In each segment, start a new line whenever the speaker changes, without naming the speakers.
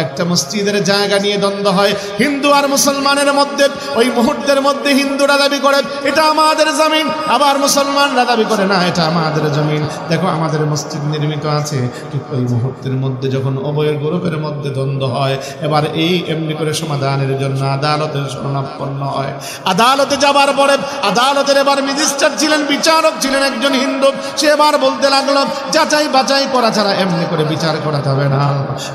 একটা মসজিদের জায়গা নিয়ে দ্বন্দ্ব হয় হিন্দু আর মুসলমানের মধ্যে, ওই মুহূর্তের মধ্যে হিন্দুরা দাবি করে এটা আমাদের জমিন, আবার মুসলমানরা দাবি করে না এটা আমাদের জমিন, দেখো আমাদের মসজিদ নির্মিত আছে। ঠিক ওই মুহূর্তের মধ্যে যখন উভয় গ্রুপের মধ্যে দ্বন্দ্ব হয়, এবার এই এমনি করে সমাধানের জন্য আদালতের শরণাপন্ন হয়। আদালতে যাবার পরে আদালতের এবার ম্যাজিস্ট্রেট ছিলেন, বিচারক ছিলেন একজন হিন্দু, সে এবার বলতে লাগলো যাচাই বাছাই করা ছাড়া এমনি করে বিচার করা যাবে না।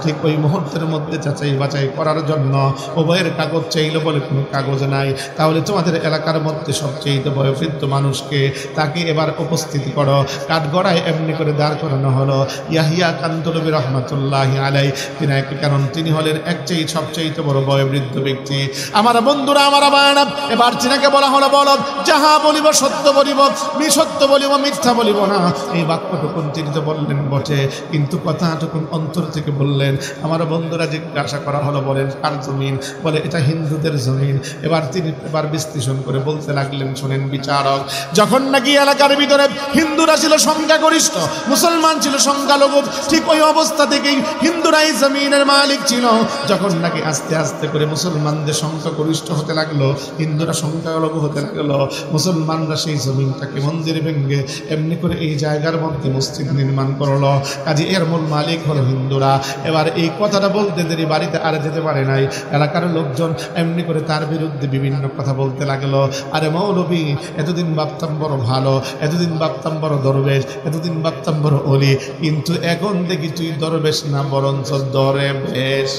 ঠিক ওই মুহূর্তের মধ্যে যাচাই বাছাই করার জন্য উভয়ের কাগজ চাইল, বলে কোনো কাগজ নাই, তাহলে তোমাদের এলাকার মধ্যে সবচেয়ে বয়োবৃদ্ধ মানুষকে তাকে এবার উপস্থিতি করো। কাঠগড়ায় এমনি করে দাঁড় করানো হলো ইয়াহিয়া কান্দলবী রহমাতুল্লাহি আলাইহি, কারণ তিনি হলেন সবচেয়ে বড় বয়োবৃদ্ধ ব্যক্তি। আমার বন্ধুরা, আমার বায়না, এবার তিনাকে বলা হলো বলো যাহা বলিব সত্য বলিব, সত্য বলিব মিথ্যা বলিব না। এই বাক্যটুকুন তিনি তো বললেন বটে, কিন্তু কথাটুকুন অন্তর থেকে বললেন। আমার বন্ধুরা জিজ্ঞাসা করা হলো বলেন কার জমিন, বলে এটা হিন্দুদের জমিন। এবার তিনি এবার বিশ্লেষণ করে বলতে লাগলেন শোনেন বিচারক, যখন নাকি এলাকার ভিতরে হিন্দুরা ছিল সংখ্যাগরিষ্ঠ, মুসলমান ছিল সংখ্যালঘু, ঠিক ওই অবস্থা থেকেই হিন্দুরাই জমিনের মালিক ছিল। যখন নাকি আস্তে আস্তে করে মুসলমানদের সংখ্যাগরিষ্ঠ হতে লাগলো, হিন্দুরা সংখ্যালঘু হতে লাগলো, মুসলমানরা সেই জমিনটাকে মন্দির ভেঙ্গে এমনি করে এই জায়গার মধ্যে মসজিদ নির্মাণ করলো। কাজে এর মূল মালিক হলো হিন্দুরা। এবার এই কথাটা বলতে দেরি বাড়িতে আর যেতে পারে নাই, এলাকার লোকজন এমনি করে তার বিরুদ্ধে বিভিন্ন কথা বলতে লাগলো। আরে মৌলবী, এতদিন ভাবতাম বড় ভালো, এতদিন ভাবতাম বড় দরবেশ, এতদিন ভাবতাম বড় অলি, কিন্তু এখন দেখি তুই দরবেশ না বরঞ্চ দরবেশ।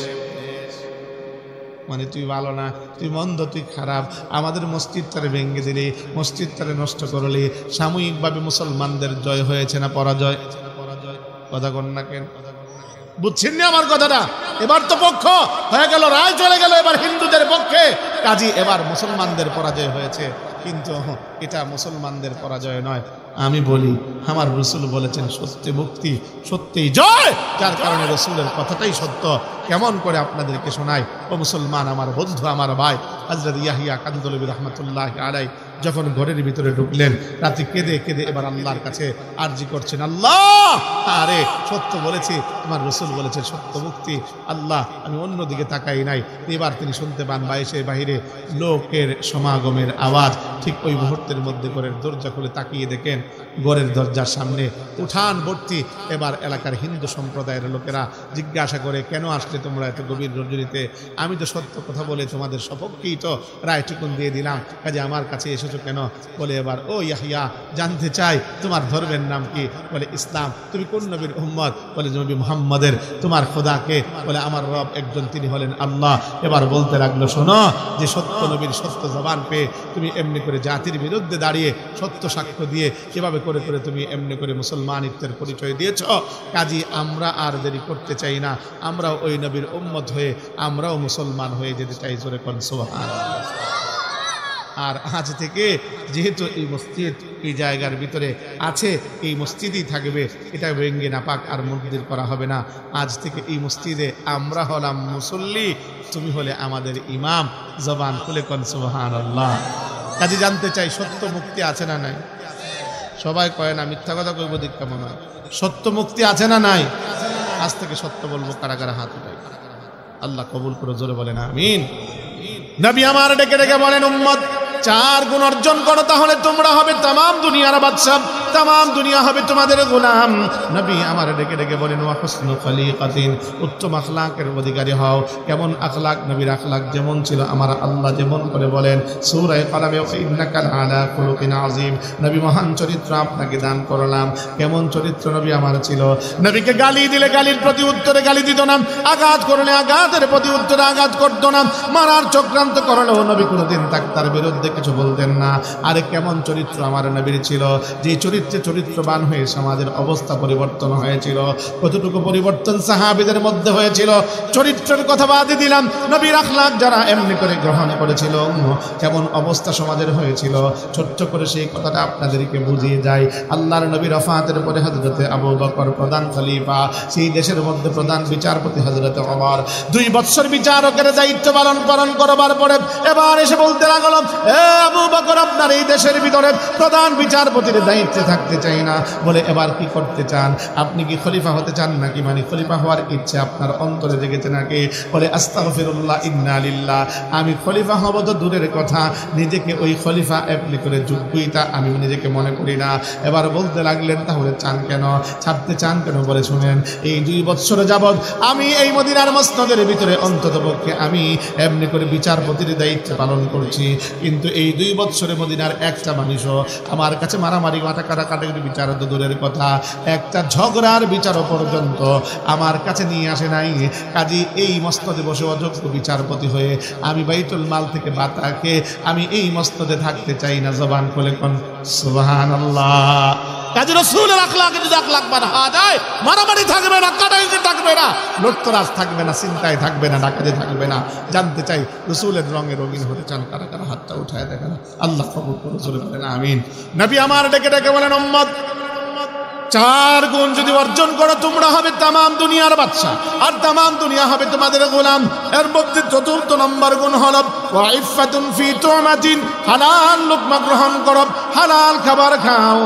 মানে তুই ভালো না, তুই মন্দ, তুই খারাপ। আমাদের মসজিদটারে ভেঙে দিলি, মসজিদটারে নষ্ট করলি। সাময়িকভাবে মুসলমানদের জয় হয়েছে না পরাজয়? কথা কন না কেন? বুঝছেন না আমার কথাটা? এবার তো পক্ষ হয়ে গেল, রায় চলে গেল এবার হিন্দুদের পক্ষে। কাজী এবার মুসলমানদের পরাজয় হয়েছে, কিন্তু এটা মুসলমানদের পরাজয় নয়। আমি বলি আমার রসুল বলেছেন সত্যে মুক্তি, সত্যিই জয়, যার কারণে রসুলের কথাটাই সত্য। কেমন করে আপনাদেরকে শোনাই ও মুসলমান, আমার বন্ধু, আমার ভাই হযরত ইয়াহিয়া কান্দলবী রহমাতুল্লাহি আলাইহি যখন ঘরের ভিতরে ঢুকলেন, রাতে কেঁদে কেঁদে এবার আল্লাহর কাছে আরজি করছেন, আল্লাহ আরে সত্য বলেছি, তোমার রসুল বলেছেন সত্য মুক্তি, আল্লাহ আমি অন্যদিকে তাকাই নাই। এবার তিনি শুনতে পান বাইরে বাহিরে লোকের সমাগমের আওয়াজ। ঠিক ওই মুহূর্তের মধ্যে ঘরের দরজা খুলে তাকিয়ে দেখেন ঘরের দরজার সামনে উঠান ভর্তি। এবার এলাকার হিন্দু সম্প্রদায়ের লোকেরা জিজ্ঞাসা করে, কেন আসলে তোমরা এত গভীর রজনীতে? আমি তো সত্য কথা বলে তোমাদের সপক্ষেই তো রায় ঠিকুন দিয়ে দিলাম, কাজে আমার কাছে এসেছো কেন? বলে এবার ও ইয়াহিয়া, জানতে চাই তোমার ধর্মের নাম কি? বলে ইসলাম। তুমি কোন নবীর উম্মত? বলে নবী মুহাম্মাদের। তোমার খোদাকে? বলে আমার রব একজন, তিনি হলেন আল্লাহ। এবার বলতে লাগলো, শোনো, যে সত্য নবীর সত্য জবান পেয়ে তুমি এমনি করে জাতির বিরুদ্ধে দাঁড়িয়ে সত্য সাক্ষ্য দিয়ে কিভাবে করে করে তুমি এমনি করে মুসলমানিত্বের পরিচয় দিয়েছ। কাজী আমরা আর দেরি করতে চাই না, আমরাও ওই নবীর উম্মত হয়ে আমরাও মুসলমান হয়ে যেতে চাই। জোরে কোন সুবহানাল্লাহ। আর আজ থেকে যেহেতু এই মসজিদ এই জায়গার ভিতরে আছে, এই মসজিদই থাকবে, এটা ভেঙ্গে নাপাক আর মন্দির করা হবে না। আজ থেকে এই মসজিদে আমরা হলাম মুসল্লি, তুমি হলে আমাদের ইমাম। জবান খুলে কোন সুবহানাল্লাহ। কাজে জানতে চাই সত্য মুক্তি আছে না নাই? সবাই কয় না, মিথ্যা কথা কইব দিক কেমন হয়? সত্য মুক্তি আছে না নাই? আজ থেকে সত্য বলবো, কারা কারা হাত উঠাই। আল্লাহ কবুল করে জোরে বলেন আমিন। নবী আমার ডেকে ডেকে বলেন, উম্মত 4 গুণ অর্জন করো, তাহলে তোমরা হবে তামাম দুনিয়ার বাদশা, তামাম দুনিয়া হবে তোমাদের গোলাম। নবী আমার ডেকে ডেকে বলেন, ওয়া হুসনু খলিকাতিন, উত্তম আখলাকের অধিকারী হও। কেমন আখলাক? নবীর আখলাক যেমন ছিল আমার আল্লাহ যেমন করে বলেন সূরা কালামে, ইন্নাকা আলা খুলুকিন আযীম, নবী মহান চরিত্র আপনাকে দান করলাম। কেমন চরিত্র নবী আমার ছিল? নবীকে গালি দিলে গালির প্রতি উত্তরে গালি দিত না, আঘাত করলে আঘাতের প্রতি উত্তরে আঘাত করত না, মারার চক্রান্ত করলেও নবী কোনোদিন তার বিরুদ্ধে কিছু বলতেন না। আরে কেমন চরিত্র আমার নবীর ছিল, যে চরিত্রে চরিত্রবান হয়ে সমাজের অবস্থা পরিবর্তন হয়েছিল। কতটুকু পরিবর্তন সাহাবীদের মধ্যে হয়েছিল। চরিত্রের কথা বাদই দিলাম, নবীর আখলাক যারা এমনি করে গ্রহণ করেছিল, কেমন অবস্থা সমাজের হয়েছিল, ছোট্ট করে সেই কথাটা আপনাদেরকে বুঝিয়ে যায়। আল্লাহর নবীর ওফাতের পরে হযরতে আবু বকর প্রধান খলিফা, সেই দেশের মধ্যে প্রধান বিচারপতি হযরতে ওমর 2 বছর বিচারকের দায়িত্ব পালন করবার পরে এবার এসে বলতে লাগলো, আবু বকর, আপনার এই দেশের ভিতরে প্রধান বিচারপতির দায়িত্বে থাকতে চাই না। বলে এবার কি করতে চান? আপনি কি খলিফা হতে চান নাকি? মানে খলিফা হওয়ার ইচ্ছে আপনার অন্তরে জেগেছে নাকি? বলে আস্তাগফিরুল্লাহ ইন্না লিল্লাহ, আমি খলিফা হব তো দূরের কথা, নিজেকে ওই খলিফা অ্যাপ্লি করে যোগ্যতা আমি নিজেকে মনে করি না। এবার বলতে লাগলেন তাহলে চান কেন, ছাড়তে চান কেন? বলে শুনেন, এই 2 বছর যাবৎ আমি এই মদিনার মসনদের ভিতরে অন্ততপক্ষে আমি এমনি করে বিচারপতির দায়িত্ব পালন করছি, কিন্তু এই 2 বছরে মদিনার একটা মানুষও আমার কাছে মারামারি কাটাকাটির বিচার তো দূরের কথা, একটা ঝগড়ার বিচারও পর্যন্ত আমার কাছে নিয়ে আসে নাই। কাজী এই মসনদে বসে অযোগ্য বিচারপতি হয়ে আমি বাইতুল মাল থেকে বাতাকে আমি এই মসনদে থাকতে চাই না। জবান খুলে কোন সুবহানাল্লাহ। কাজী রাসূলের আখলাকে যদি আখলাক বানা যায়, মারামারি থাকবে না, কাটাকাটি থাকবে না, লুটতরাজ থাকবে না, চিন্তায় থাকবে না, ডাকাতি থাকবে না। জানতে চাই রাসূলের রঙে রঙিন হতে চান কারা কারা? হাতটা উঠায় দেখেন। আল্লাহ কবুল করুন, জোরে বলেন আমিন। নবী আমার ডেকে ডেকে বলেন, উম্মত 4 গুণ যদি অর্জন করো তোমরা হবে তামাম দুনিয়ার বাদশা, আর তামাম দুনিয়া হবে তোমাদের গোলাম। এর মধ্যে 4th নম্বর গুণ হলো ওয়াইফাতুন ফি তুমাতিন, হালাল লোকমা গ্রহণ করো, হালাল খাবার খাও।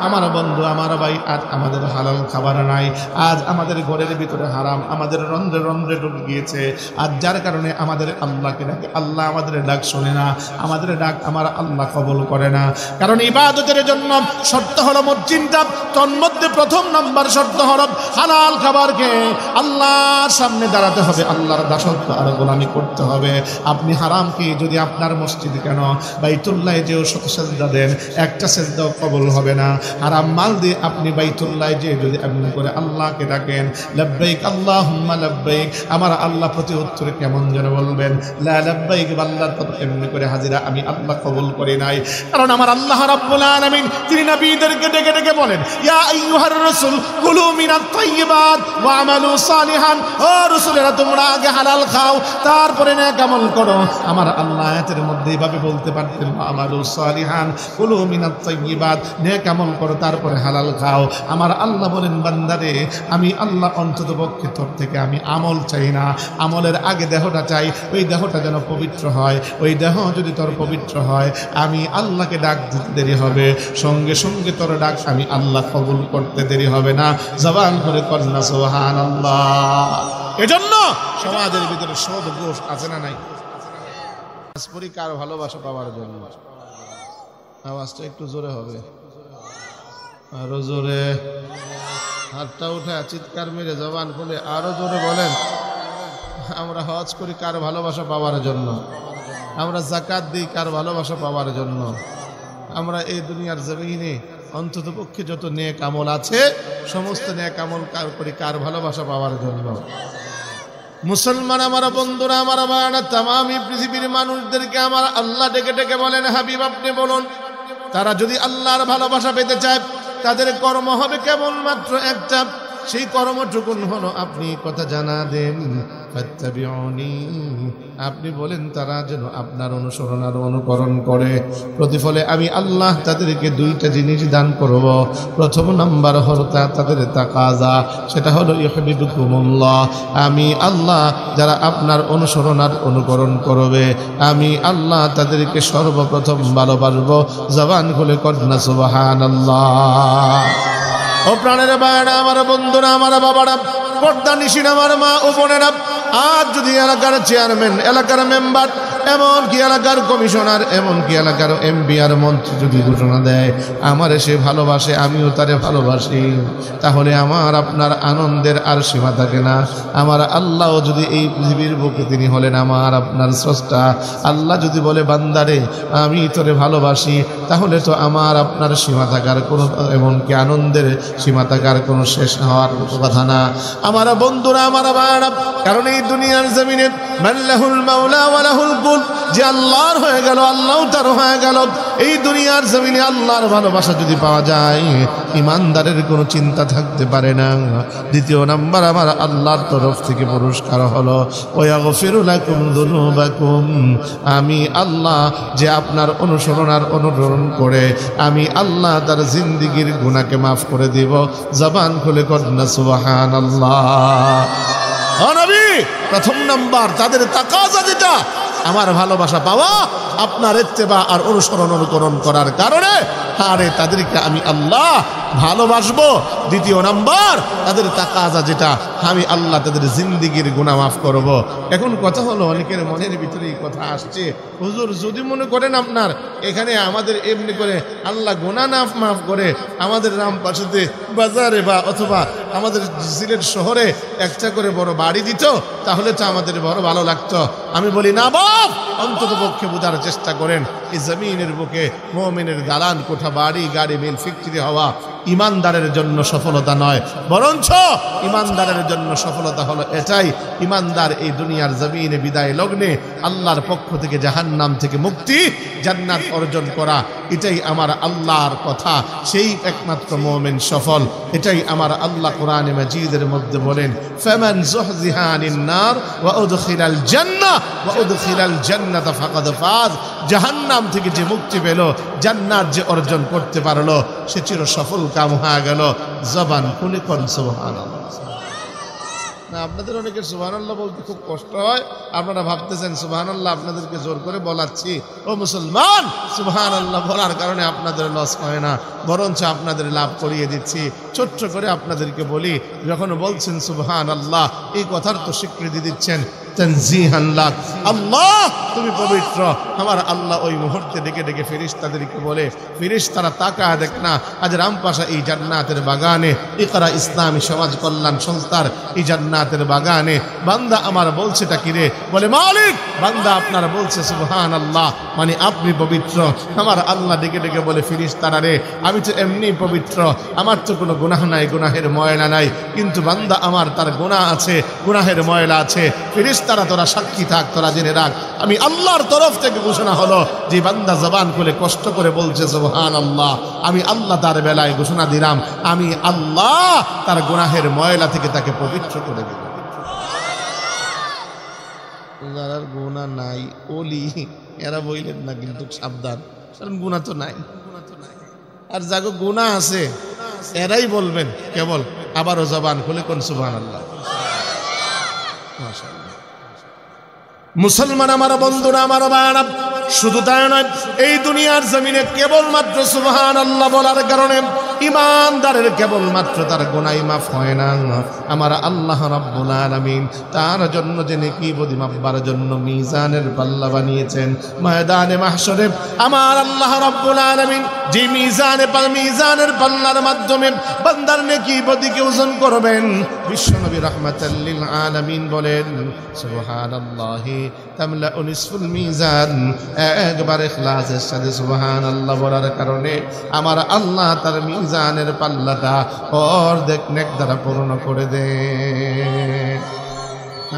আমার বন্ধু, আমার ভাই, আজ আমাদের হালাল খাবার নাই, আজ আমাদের ঘরের ভিতরে হারাম আমাদের রন্ধ্রে রন্ধ্রে ঢুকে গিয়েছে। আর যার কারণে আমাদের আল্লাহকে ডাকে, আল্লাহ আমাদের ডাক শোনে না, আমাদের ডাক আমার আল্লাহ কবুল করে না। কারণ ইবাদতের জন্য শর্ত হলো মসজিদটা, তন্মধ্যে 1ম নম্বর শর্ত হলো হালাল খাবার খেয়ে আল্লাহর সামনে দাঁড়াতে হবে, আল্লাহর দাসত্ব আর গোলামি করতে হবে। আপনি হারাম খেয়ে যদি আপনার মসজিদে কেন বাইতুল্লাহ যেও শত সেজদা দেন, একটা সেজদাও কবুল হবে না। হারাম মাল দিয়ে আপনি বাইতুল্লাহ যে যদি এমনি করে আল্লাহকে ডাকেন, লাব্বাইক আল্লাহুম্মা লাব্বাইক, আমার আল্লাহ প্রতি উত্তরে কেমন যেন বলবেন, লা লাব্বাইক, আল্লাহর পথে এমনি করে হাজিরা আমি আল্লাহ কবুল করি নাই। কারণ আমার আল্লাহ রাব্বুল আলামিন তিনি নবীদেরকে ডেকে ডেকে বলেন, ইয়া আইয়ুহার রাসূল কুলু মিনাত তাইয়্যিবাত ওয়া আমালু সালিহান, ও রাসূলেরা তোমরা আগে হালাল খাও তারপরে নেক আমল করো। আমার আল্লাহ আয়াতের মধ্যে এইভাবে বলতে পারতেন, আমালু সালিহান কুলু মিনাত তাইয়্যিবাত, নেক আমল করো তারপরে হালাল খাও। আমার আল্লাহ বলেন, বান্দারে আমি আল্লাহ অন্ততপক্ষে তোর থেকে আমি আমল চাই না, আমলের আগে দেহটা চাই, ওই দেহটা যেন পবিত্র হয়। ওই দেহ যদি তোর পবিত্র হয় আমি আল্লাহকে ডাক দিতে দেরি হবে, সঙ্গে সঙ্গে তোর ডাক আমি আল্লাহ কবুল করতে দেরি হবে না। জবান করে কন্যা সুবহানাল্লাহ। এজন্য সমাজের ভিতরে সদ দোষ আছে না নাই? কার ভালোবাসা পাওয়ার জন্য আওয়াজটা একটু জোরে হবে, আরো জোরে, হাতটা উঠে চিৎকার মেরে জবান খুলে আরো জোরে বলেন। আমরা হজ করি কার ভালোবাসা পাওয়ার জন্য, আমরা যাকাত দিই কার ভালোবাসা পাওয়ার জন্য, আমরা এই দুনিয়ার জমিনে অন্তত পক্ষে যত নেক আমল আছে সমস্ত নেক আমল করি কার ভালোবাসা পাওয়ার জন্য। মুসলমান আমার বন্ধুরা, আমার ভাইরা, তামাম পৃথিবীর মানুষদেরকে আমার আল্লাহ ডেকে ডেকে বলেন, হাবিব আপনি বলুন, তারা যদি আল্লাহর ভালোবাসা পেতে চায় তাদের কর্ম হবে কেবলমাত্র একটা, সেই কর্মটুকুন হলো আপনি কথা জানা দেন, ফাত্তাবিউনি, আপনি বলেন তারা যেন আপনার অনুসরণ আর অনুকরণ করে। প্রতিফলে আমি আল্লাহ তাদেরকে 2টা জিনিস দান করব। 1ম নাম্বার হলো তাদের তাকাজা, সেটা হলো ইউহিব্বুকুমুল্লাহ, আমি আল্লাহ যারা আপনার অনুসরণ আর অনুকরণ করবে আমি আল্লাহ তাদেরকে সর্বপ্রথম ভালোবাসবো। জবান খুলে কন্যা সুবহানাল্লাহ। ও প্রাণের ভাইরা, আমার বন্ধুরা, আমার বাবারা, পর্দা নিশিন আমার মা ও বোনেরা, আজ যদি এলাকার চেয়ারম্যান, এলাকার মেম্বার, এমনকি এলাকার কমিশনার, এমনকি এলাকার এমপি আর মন্ত্রী যদি ঘোষণা দেয় আমারে সে ভালোবাসে আমিও তারে ভালোবাসি, তাহলে আমার আপনার আনন্দের আর সীমা থাকে না। আমার আল্লাহ যদি এই পৃথিবীর বুকে তিনি হলেন আমার আপনার স্রষ্টা, আল্লাহ যদি বলে বান্দারে আমি তোরে ভালোবাসি, তাহলে তো আমার আপনার সীমা থাকার কোনো, এমনকি আনন্দের সীমা থাকার কোনো শেষ হওয়ার কথা না। আমার বন্ধুরা, আমার ভাইরা, কারণ এই দুনিয়ার জমিনে মাল্লাহুল মাওলা ওয়ালাহুল কুল, যে আল্লাহর হয়ে গেল আল্লাহ তার হয়ে গেল। এই দুনিয়ার জমিনে আল্লাহর ভালোবাসা যদি পাওয়া যায় ইমানদারের কোনো চিন্তা থাকতে পারে না। 2য় নাম্বার আমার আল্লাহর তরফ থেকে পুরস্কার হলো ওয়াগফিরু লাকুম যুনুবাকুম, আমি আল্লাহ যে আপনার অনুসরণ আর অনুকরণ করে আমি আল্লাহ তার জিন্দেগীর গুনাহকে মাফ করে দিব। জবান খুলে কন্যা সুবহানাল্লাহ। ও নবী, 1ম নাম্বার তাদের তাকাজা যেটা আমার ভালোবাসা পাওয়া আপনার ইত্তেবা আর অনুসরণ অনুকরণ করার কারণে। আরে তাদেরকে আমি আল্লাহ ভালোবাসবো। দ্বিতীয় নাম্বার, তাদের তাকাজা যেটা, আমি আল্লাহ তাদের জিন্দিগির গুনাহ মাফ করব। এখন কথা হলো, অনেকের মনের ভিতরে এই কথা আসছে, হুজুর যদি মনে করেন আপনার এখানে আমাদের এমনি করে আল্লাহ গুনাহ না মাফ করে, আমাদের রামপাশাতে বাজারে বা অথবা আমাদের সিলেট শহরে একটা করে বড় বাড়ি দিত, তাহলে তো আমাদের বড় ভালো লাগতো। আমি বলি না বাপ, অন্তত পক্ষে বোঝার চেষ্টা করেন, এই জমিনের বুকে মুমিনের দালান কোঠা, বাড়ি, গাড়ি, মিল, ফ্যাক্টরি হওয়া ইমানদারের জন্য সফলতা নয়, বরঞ্চ ইমানদারের জন্য সফলতা হলো এটাই, ইমানদার এই দুনিয়ার জমিনে বিদায় লগ্নে আল্লাহর পক্ষ থেকে জাহান্নাম থেকে মুক্তি, জান্নাত অর্জন করা। এটাই আমার আল্লাহর কথা, সেই একমাত্র মুমিন সফল। এটাই আমার আল্লাহ কোরআনে মাজিদের মধ্যে বলেন, ফামান যুহজিহা আনিন নার ওয়া উদখিলাল জান্নাহ ওয়া উদখিলাল জান্নাতা ফাকাদ ফাজ। জাহান্নাম থেকে যে মুক্তি পেল, জান্নাত যে অর্জন করতে পারলো, সে চির সফল কাম হয়ে গেল। জবান খুলে কোন সুবহানাল্লাহ। না, আপনাদের অনেকের সুবহানাল্লাহ বলতে খুব কষ্ট হয়, আপনারা ভাবতেছেন সুবহানাল্লাহ আপনাদেরকে জোর করে বলাচ্ছি। ও মুসলমান, সুবহানাল্লাহ বলার কারণে আপনাদের লস হয় না, বরঞ্চ আপনাদের লাভ করিয়ে দিচ্ছি। ছোট্ট করে আপনাদেরকে বলি, যখন বলছেন সুবহানাল্লাহ, এই কথার তো স্বীকৃতি দিচ্ছেন তানজিহান লাক, আল্লাহ তুমি পবিত্র। আমার আল্লাহ ওই মুহূর্তে ডেকে ডেকে ফেরেশতাদেরকে বলে, ফেরেশতারা তাকায় দেখ না, আজ রামপাশা এই জান্নাতের বাগানে, ইকরা ইসলামী সমাজ কল্যাণ সংস্থার এই জান্নাতের বাগানে বান্দা আমার বলছেটা কি রে? বলে মালিক, বান্দা আপনার বলছে সুবহানাল্লাহ, মানে আপনি পবিত্র। আমার আল্লাহ ডেকে ডেকে বলে, ফেরেশতারা রে, আমি তো এমনি পবিত্র, আমার তো কোনো গুনাহ নাই, গুনাহের ময়লা নাই, কিন্তু বান্দা আমার তার গুনাহ আছে, গুনাহের ময়লা আছে। ফেরেশতারা তোরা সাক্ষী থাক, তোরা জেনে রাখ, আমি আল্লাহর তরফ থেকে ঘোষণা হলো যে বান্দা জবান খুলে কষ্ট করে বলছে সুবহানাল্লাহ, আমি আল্লাহ তার বেলায় ঘোষণা দিলাম, আমি আল্লাহ তার গুনাহের ময়লা থেকে তাকে পবিত্র করে দেব। যারা গুনাহ নাই ওলি, এরা বইলেন না কিন্তু সাবধান, কারণ গুনাহ তো নাই। আর যাগো গুনাহ আছে এরাই বলবেন কেবল, আবারও জবান খুলে কোন সুবহানাল্লাহ। মুসলমান আমার বন্ধুরা, আমার ভাইরা, শুধু তাই নয়, এই দুনিয়ার জমিনে কেবলমাত্র সুবহানাল্লাহ বলার কারণে ইমানদারের কেবলমাত্র তার গুনাহ মাফ হয় না, আমার আল্লাহ রাব্বুল আলামিন তার জন্য যে নেকি বদি মাপবার জন্য মিজানের পাল্লা বানিয়েছেন। ময়দানে মাহশরে আমার আল্লাহ রাব্বুল আলামিন যে মিজানের পাল্লার মাধ্যমে বান্দার নেকি বদিকে ওজন করবেন, বিশ্বনবী রাহমাতাল লিল আলামিন বলেন, সুবহানাল্লাহি তামলাউ নিসফুল মিজান। একবার ইখলাসের সাথে সুবহানাল্লাহ বলার কারণে আমার আল্লাহ তার মিজানের পাল্লাটা অর্ধেক নেক দ্বারা পূর্ণ করে দেন।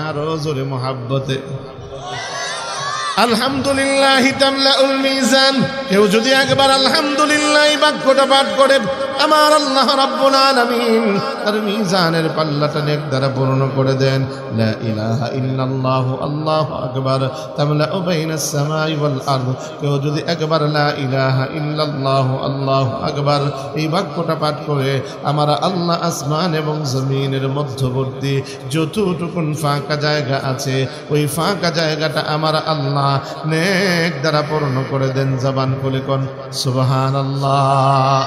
আরো জোরে মুহাব্বতে আলহামদুলিল্লাহ তামলাউল মিজান। কেউ যদি একবার আলহামদুলিল্লাহ বাক্যটা পাঠ করে, আমার আল্লাহ রাব্বুল আলামিন তার মিজানের পাল্লাটা নেক দ্বারা পূর্ণ করে দেন। লা ইলাহা ইল্লাল্লাহু আল্লাহু আকবার তামলাউ বাইনাস সামাই ওয়াল আরদ। কেউ যদি একবার লা ইলাহা ইল্লাল্লাহু আল্লাহু আকবার এই বাক্যটা পাঠ করে, আমার আল্লাহ আসমান এবং জমিনের মধ্যবর্তী যতটুকুন ফাঁকা জায়গা আছে, ওই ফাঁকা জায়গাটা আমার আল্লাহ নেক দ্বারা পূর্ণ করে দেন। জবান খুলে কোন সুবহানাল্লাহ।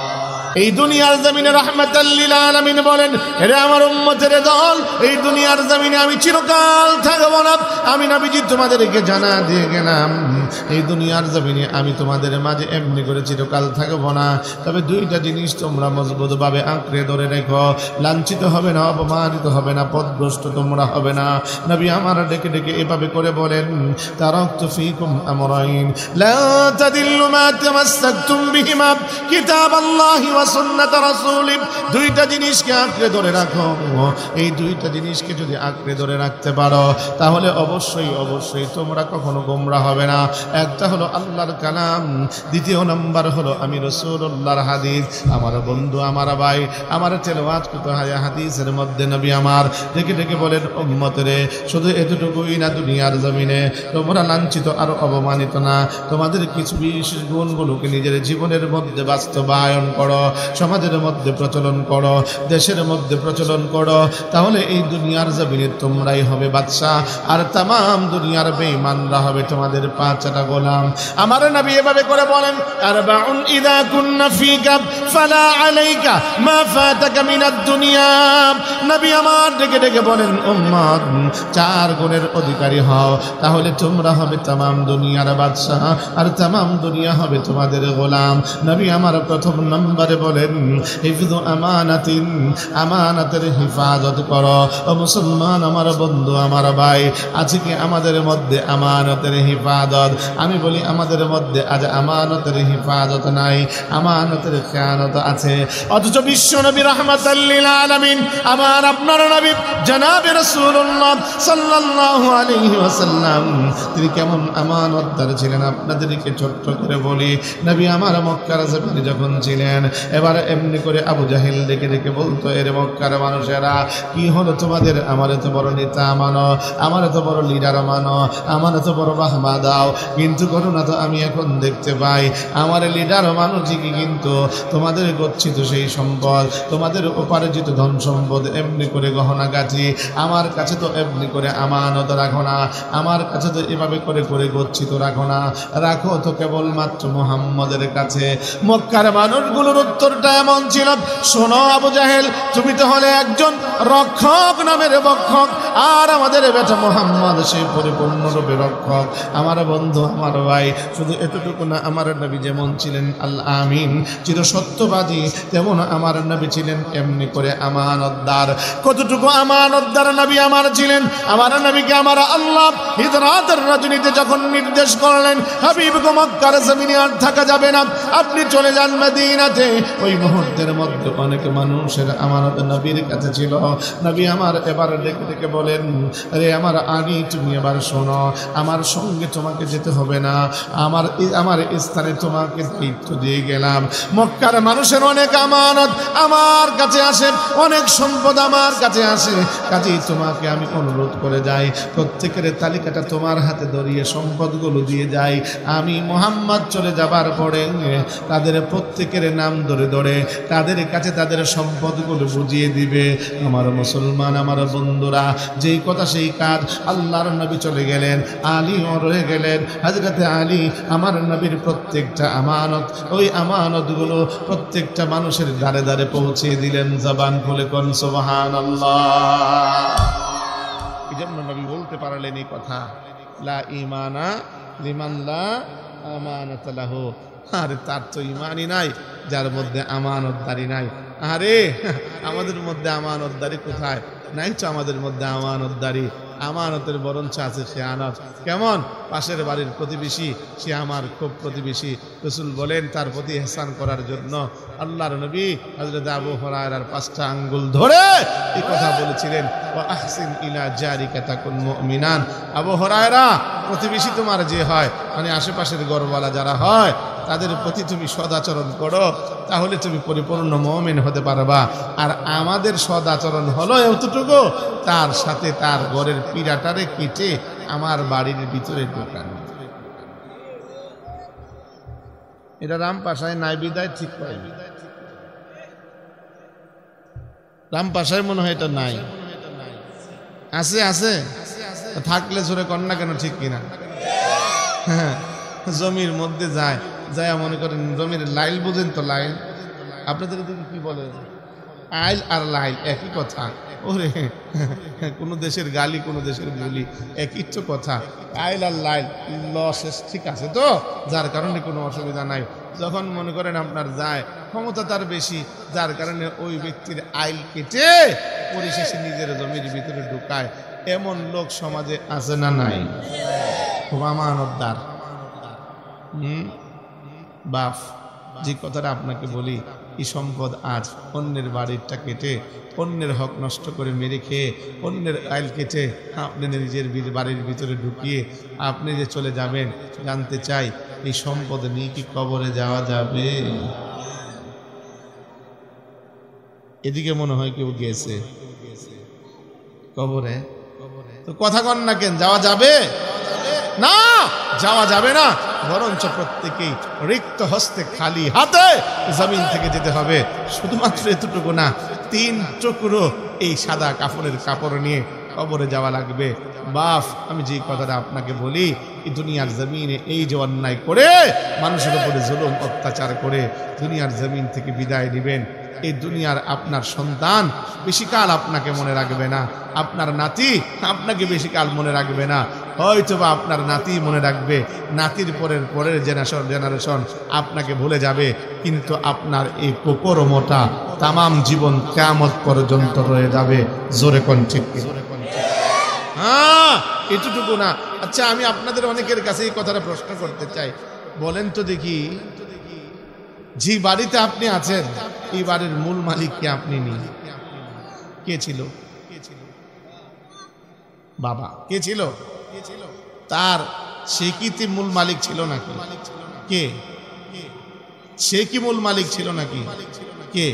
এই দুনিয়ার জমিনে রাহমাতাল লিল আলামিন বলেন, এরে আমার উম্মতের দল, এই দুনিয়ার জমিনে আমি চিরকাল থাকব না। আমি নবীজি তোমাদেরকে জানা দিয়ে গেলাম, এই দুনিয়ার জমিনে আমি তোমাদের মাঝে এমনি করে চিরকাল থাকব না। তবে দুইটা জিনিস তোমরা মজবুতভাবে আঁকড়ে ধরে রেখো, লাঞ্ছিত হবে না, অপমানিত হবে না, পথভ্রষ্ট তোমরা হবে না। নবী আমার ডেকে ডেকে এভাবে করে বলেন, তারাকতু ফীকুম আমরাইন লা তাদিল্লু মা তামাসসাকতুম বিহিমা কিতাবাল্লাহি ওয়া সুন্নাত রাসূলি। দুইটা জিনিসকে আঁকড়ে ধরে রাখো। এই দুইটা জিনিসকে যদি আঁকড়ে ধরে রাখতে পারো, তাহলে অবশ্যই অবশ্যই তোমরা কখনো গোমরা হবে না। একটা হলো আল্লাহর কালাম, দ্বিতীয় নাম্বার হলো আমি রাসূলুল্লাহর হাদিস। আমার বন্ধু, আমার ভাই, আমার তেলাওয়াত কত হাদিসের মধ্যে নবী আমার ডেকে ডেকে বলেন, উম্মতরে শুধু এতটুকুই না, দুনিয়ার জমিনে তোমরা লাঞ্ছিত আর অপমানিত না। তোমাদের কিছু বিশেষ গুণগুলোকে নিজের জীবনের মধ্যে বাস্তবায়ন করো, সমাজের মধ্যে প্রচলন করো, দেশের মধ্যে প্রচলন করো, তাহলে এই দুনিয়ার জমিনে তোমরাই হবে বাদশা। আর তাম তাম দুনিয়ার বেঈমানরা হবে তোমাদের পাঁচটা গোলাম। আমার নবী এভাবে করে বলেন, আরবাউন ইযা কুন্না ফিকা ফালা আলাইকা মা ফাতাকা মিনাদ দুনিয়া। নবী আমার ডেকে ডেকে বলেন, উম্মত চার গুণের অধিকারী হও, তাহলে তোমরা হবে তামাম দুনিয়ার বাদশাহ, আর তামাম দুনিয়া হবে তোমাদের গোলাম। নবী আমার প্রথম নম্বরে বলেন, হিফযু আমানাতিন, আমানাতের হেফাজত করো। ও মুসলমান আমার বন্ধু, আমার ভাই, আছে কি আমাদের মধ্যে আমানতের হেফাজত? আমি বলি আমাদের মধ্যে আজ আমানতের হেফাজত নাই, আমানতের খেয়ানত আছে। অথচ বিশ্ব নবী রাহমাতাল লিল আলামিন, আমার আপনার নবী জনাবে রাসূলুল্লাহ সাল্লাল্লাহু আলাইহি ওয়াসাল্লাম, তিনি কেমন আমানতদার ছিলেন আপনাদেরকে ছোট্ট করে বলি। নবী আমার মক্কার জমিনে যখন ছিলেন, এবার এমনি করে আবু জাহেল ডেকে ডেকে বলতো, এর মক্কার মানুষেরা কি হলো তোমাদের? আমার এত বড় নেতা মানো, আমার এত বড় লিডার মানো, আমার এত বড় বাহবা দাও, কিন্তু ঘটনা তো আমি এখন দেখতে পাই, আমার লিডার মানো ঠিকই, কিন্তু তোমাদের গচ্ছিত সেই সম্পদ, তোমাদের উপার্জিত ধন সম্পদ এমনি করে গহনা গাছি, আমার কাছে তো এমনি করে আমানত রাখো না, আমার কাছে তো এভাবে করে করে গচ্ছিত রাখো না, রাখো তো কেবলমাত্র মুহাম্মদের কাছে। মক্কার মানুষগুলোর উত্তরটা এমন ছিল, শোনো আবু জাহেল, তুমি তো হলে একজন রক্ষক নামের রক্ষক, আর আমাদের বেটা মুহাম্মদ সেই পরিপূর্ণরূপে রক্ষক। আমার বন্ধু, আমার ভাই, শুধু এতটুকু না, আমার নবী যেমন ছিলেন আল আমিন, চির সত্যবাদী, তেমন আমার নবী ছিলেন এমনি করে আমানতদার। কতটুকু আমানতদার নবী আমার ছিলেন! আমার নবীকে আমার আল্লাহ হিজরাতের রজনীতে যখন নির্দেশ করলেন, হাবিব গো মক্কার জমিনে আর থাকা যাবে না, আপনি চলে যান মদিনাতে, ওই মুহূর্তের মধ্যে অনেক মানুষের আমানত নবীর কাছে ছিল। নবী আমার এবার ডেকে ডেকে বলেন, আরে আমার আলী, তুমি এবার শোনো, আমার সঙ্গে তোমাকে যেতে হবে না, আমার স্থানে তোমাকে দায়িত্ব দিয়ে গেলাম। মক্কার মানুষের অনেক আমানত আমার কাছে আসে, অনেক সম্পদ আমার কাছে আসে, কাজেই তোমাকে আমি অনুরোধ করে যাই, প্রত্যেকের তালিকাটা তোমার হাতে ধরিয়ে সম্পদগুলো দিয়ে যাই। আমি মুহাম্মদ চলে যাবার পরে তাদের প্রত্যেকের নাম ধরে ধরে তাদের কাছে তাদের সম্পদগুলো বুঝিয়ে দিবে। আমার মুসলমান, আমার বন্ধুরা, যেই কথা সেই কাজ। আল্লাহর নবী চলে গেলেন, আলীও রয়ে গেলেন। হযরতে আলী আমার নবীর প্রত্যেকটা আমানত, ওই আমানতগুলো প্রত্যেকটা মানুষের দ্বারে দ্বারে পৌঁছে দিলেন। জবান খুলে কোন সুবহানাল্লাহ। এই জন্য নবী বলতে পারলেন এই কথা, লা ঈমানা লিমান লা আমানাতা লাহু। আরে তার তো ঈমানই নাই যার মধ্যে আমানতদারি নাই। আরে আমাদের মধ্যে আমানতদারি কোথায়? নাই তো আমাদের মধ্যে আমানতদারি। আমানতের বরঞ্চ আছে খেয়ানত। কেমন? পাশের বাড়ির প্রতিবেশী, সে আমার খুব প্রতিবেশী। রাসূল বলেন তার প্রতি ইহসান করার জন্য আল্লাহর নবী হযরত আবু হুরায়রার 5টা আঙ্গুল ধরে এই কথা বলেছিলেন, ওয়া আহসিন ইলা জারিকা তাকুন মুমিনান। আবু হুরায়রা, প্রতিবেশী তোমার যে হয়, মানে আশেপাশের ঘরওয়ালা যারা হয়, তাদের প্রতি তুমি সদাচরণ করো, তাহলে তুমি পরিপূর্ণ মুমিন হতে পারবা। আর আমাদের সদাচরণ হলো এতটুকু, তার সাথে তার ঘরের পীড়াটারে কেটে আমার বাড়ির ভিতরে ঢোকানো। এটা রামপাশায় নাই বিদায় ঠিক পাইনি, রামপাশায় মনে হয় এটা নাই। আছে আছে থাকলে জোরে কন্যা কেন, ঠিক কিনা? হ্যাঁ, জমির মধ্যে যায়, যায় মনে করেন জমির লাইল, বুঝেন তো লাইল? আপনাদের দিকে কি বলে? আইল আর লাইল একই কথা। ওরে কোনো দেশের গালি, কোনো দেশের বলি, একই তো কথা। আইল আর লাইল লসেস, ঠিক আছে তো, যার কারণে কোনো অসুবিধা নাই। যখন মনে করেন আপনার যায়, ক্ষমতা তার বেশি, যার কারণে ওই ব্যক্তির আইল কেটে পরিশেষে নিজের জমির ভিতরে ঢুকায়, এমন লোক সমাজে আছে না নাই? খুব আমানতদার। বাপ, যে কথাটা আপনাকে বলি, এই সম্পদ আজ অন্যের বাড়িরটা কেটে, অন্যের হক নষ্ট করে মেরে খেয়ে, অন্যের আইল কেটে আপনি নিজের বাড়ির ভিতরে ঢুকিয়ে আপনি যে চলে যাবেন, জানতে চাই এই সম্পদ নিয়ে কি কবরে যাওয়া যাবে? এদিকে মনে হয় কেউ গেছে কবরে, তো কথা কন না কেন? যাওয়া যাবে না, যাওয়া যাবে না, বরঞ্চ প্রত্যেকেই রিক্ত হস্তে খালি হাতে জমিন থেকে যেতে হবে। শুধুমাত্র এতটুকু না, 3 টুকরো এই সাদা কাপড়ের কাপড় নিয়ে কবরে যাওয়া লাগবে। বাপ, আমি যে কথাটা আপনাকে বলি, এই দুনিয়ার জমিনে এই যে অন্যায় করে মানুষের উপরে জুলুম অত্যাচার করে দুনিয়ার জমিন থেকে বিদায় নেবেন, এই দুনিয়ার আপনার সন্তান বেশিকাল আপনাকে মনে রাখবে না, আপনার নাতি আপনাকে বেশিকাল মনে রাখবে না, হয়তোবা আপনার নাতি মনে রাখবে, নাতির পরের জেনারেশন আপনাকে ভুলে যাবে, কিন্তু আপনার এই কোকরমটা তামাম জীবন কিয়ামত পর্যন্ত রয়ে যাবে। জোরে কোন ঠিক কি? হ্যাঁ, এতটুকু না। আচ্ছা, আমি আপনাদের অনেকের কাছে এই কথাটা প্রশ্ন করতে চাই, বলেন তো দেখি, যে বাড়িতে আপনি আছেন এই বাড়ির মূল মালিক কে? আপনি নেই, কে ছিল? বাবা। কে ছিল? তার সে কি মূল মালিক ছিল নাকি? কে? সে কি মূল মালিক ছিল নাকি? কে?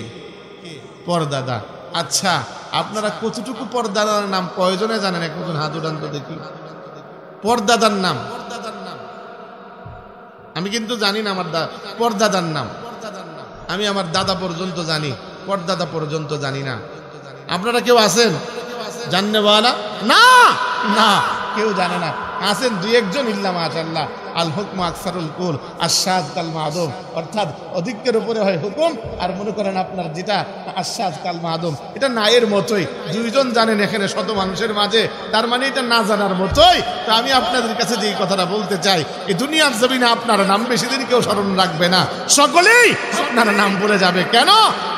পরদাদা। আচ্ছা, আপনারা কতটুকু পরদাদার নাম কয়জনে জানেন? একজন হাত উঠান তো দেখি। পরদাদার নাম আমি কিন্তু জানি না, আমার পরদাদার নাম আমি আমার দাদা পর্যন্ত জানি, পরদাদা পর্যন্ত জানি না। আপনারা কেউ আছেন জাননেওয়ালা? না না, কেউ জানে না। আছেন দুই একজন, ইল্লা মাশাআল্লাহ, আল হুকম আকসারুল কুল আশাদ কাল মাদুম, অর্থাৎ অধিকের উপরে হয় হুকুম, আর মনে করেন আপনার যেটা আশাদ কাল মাদুম, এটা নায়ের মতোই। দুইজন জানেন এখানে শত মানুষের মাঝে, তার মানে এটা না জানার মতোই। তো আমি আপনাদের কাছে যে কথাটা বলতে চাই, এই দুনিয়ার জমিনে আপনার নাম বেশি দিন কেউ স্মরণ রাখবে না, সকলেই আপনার নাম বলে যাবে। কেন?